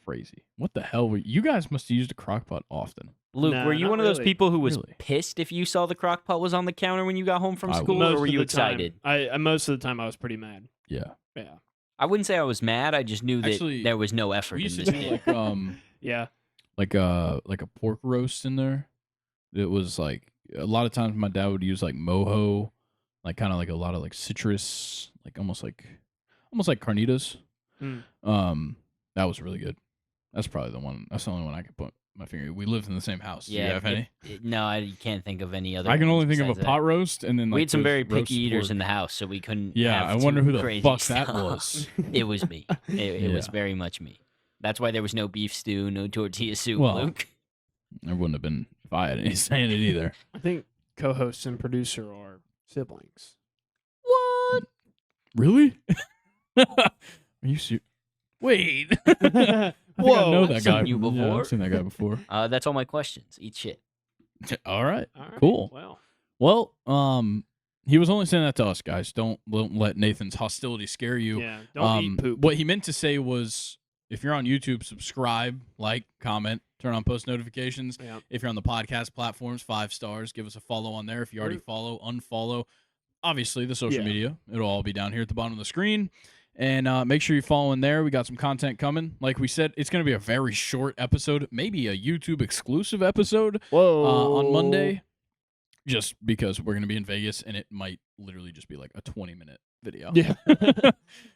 crazy. What the hell? You guys must have used a crock pot often. Luke, Nah, were you not one of those really. people who was Really? pissed if you saw the crock pot was on the counter when you got home from I school, was. or were of you the time. excited? I most of the time I was pretty mad. Yeah. Yeah. I wouldn't say I was mad. I just knew that Actually, there was no effort We in used to this do meal. like Yeah. like a pork roast in there. It was like a lot of times my dad would use like mojo, like kind of like a lot of like citrus, like almost like carnitas. That was really good. That's probably the one. That's the only one I could put my finger. We lived in the same house. Do you have any? No, I can't think of any other. I can ones only think of a besides pot that. roast, and then like We had some those very roast picky eaters pork. in the house, so we couldn't. Yeah, have I wonder too who the crazy fuck that stuff. was. It was me. It was Yeah. very much me. That's why there was no beef stew, no tortilla soup, Well, Luke. There wouldn't have been if I had any say in it either. I think co-host and producer are siblings. What? Really? Are you serious? Wait. I think I know I've that seen guy. you Yeah, before. I've seen that guy before. That's all my questions. Eat shit. All right. All right. Cool. Well, Well, he was only saying that to us, guys. Don't let Nathan's hostility scare you. yeah. Don't eat poop. What he meant to say was, if you're on YouTube, subscribe, like, comment, turn on post notifications. Yeah. If you're on the podcast platforms, 5 stars. Give us a follow on there. If you already follow, unfollow. Obviously, the social Yeah. media. It'll all be down here at the bottom of the screen. And make sure you follow in there. We got some content coming. Like we said, it's going to be a very short episode, maybe a YouTube exclusive episode Whoa. on Monday, just because we're going to be in Vegas, and it might literally just be like a 20-minute video. Yeah.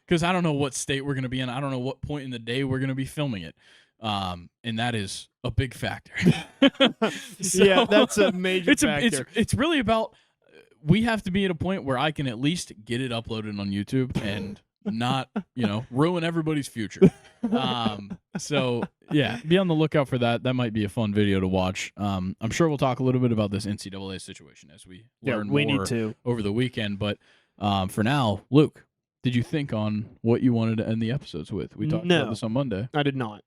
Because I don't know what state we're going to be in. I don't know what point in the day we're going to be filming it. And that is a big factor. Yeah, that's a major factor. It's really about, we have to be at a point where I can at least get it uploaded on YouTube and not, ruin everybody's future. So yeah, be on the lookout for that. That might be a fun video to watch. I'm sure we'll talk a little bit about this NCAA situation as we learn we more need to. over the weekend. But for now, Luke, did you think on what you wanted to end the episodes with? We talked No. about this on Monday. I did not.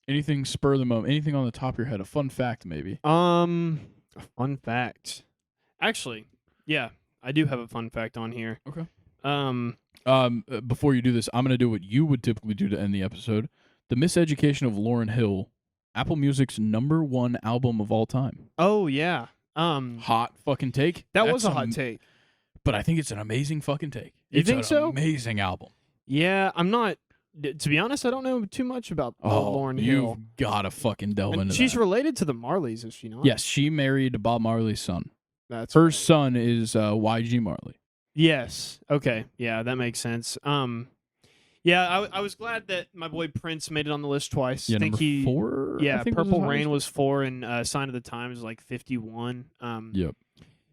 Anything spur of the moment? Anything on the top of your head? A fun fact, maybe? A fun fact. Actually, yeah, I do have a fun fact on here. Okay. Um, Before you do this, I'm going to do what you would typically do to end the episode. The Miseducation of Lauryn Hill, Apple Music's #1 album of all time. oh yeah. Hot fucking take. That That's was a hot take. But I think it's an amazing fucking take. You It's think an so? Amazing album. Yeah, I'm not. To be honest, I don't know too much about Lauryn Hill. You've got to fucking delve And into she's that. related to the Marleys, is she not? Yes, she married Bob Marley's son. That's her right. son is YG Marley. Yes. Okay. Yeah, that makes sense. Yeah, I was glad that my boy Prince made it on the list twice. Yeah, I think number 4. Yeah, I think Purple was Rain was 4, and Sign of the Times was like 51. Yep.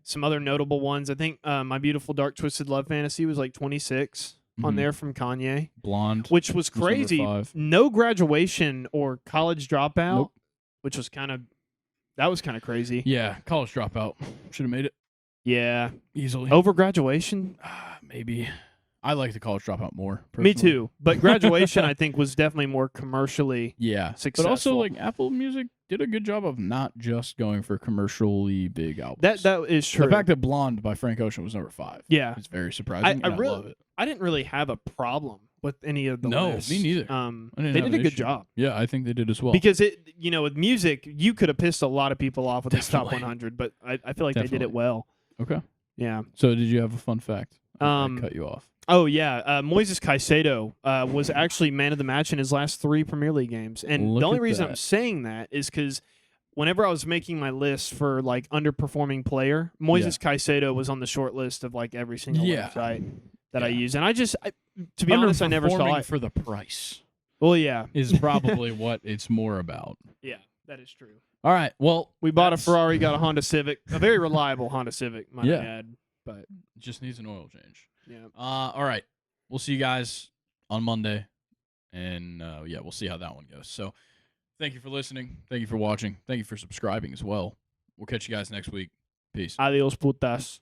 Some other notable ones. I think My Beautiful Dark Twisted Love Fantasy was like 26 on there from Kanye. Blonde, which was crazy. No Graduation or College Dropout, nope. which was kind of crazy. Yeah, College Dropout should have made it. Yeah, easily over Graduation. Maybe. I like the College Dropout more. Personally. Me too, but Graduation I think was definitely more commercially successful. But also like Apple Music did a good job of not just going for commercially big albums. That is true. The fact that Blonde by Frank Ocean was number 5. Yeah, it's very surprising. I love it. I didn't really have a problem with any of the lists. Me neither. They did a good job. Yeah, I think they did as well. Because with music, you could have pissed a lot of people off with this top 100, but I feel like they did it well. Okay. Yeah. So did you have a fun fact? I cut you off. Oh, yeah. Moises Caicedo was actually man of the match in his last 3 Premier League games. And the only reason I'm saying that is because whenever I was making my list for, like, underperforming player, Moises Caicedo was on the short list of, like, every single website that I use. And to be honest, I never saw it. For the price. Well, yeah. Is probably what it's more about. Yeah, that is true. All right. Well, we bought a Ferrari, got a Honda Civic, a very reliable Honda Civic, might add. But just needs an oil change. Yeah. All right. We'll see you guys on Monday. And, we'll see how that one goes. So, thank you for listening. Thank you for watching. Thank you for subscribing as well. We'll catch you guys next week. Peace. Adios, putas.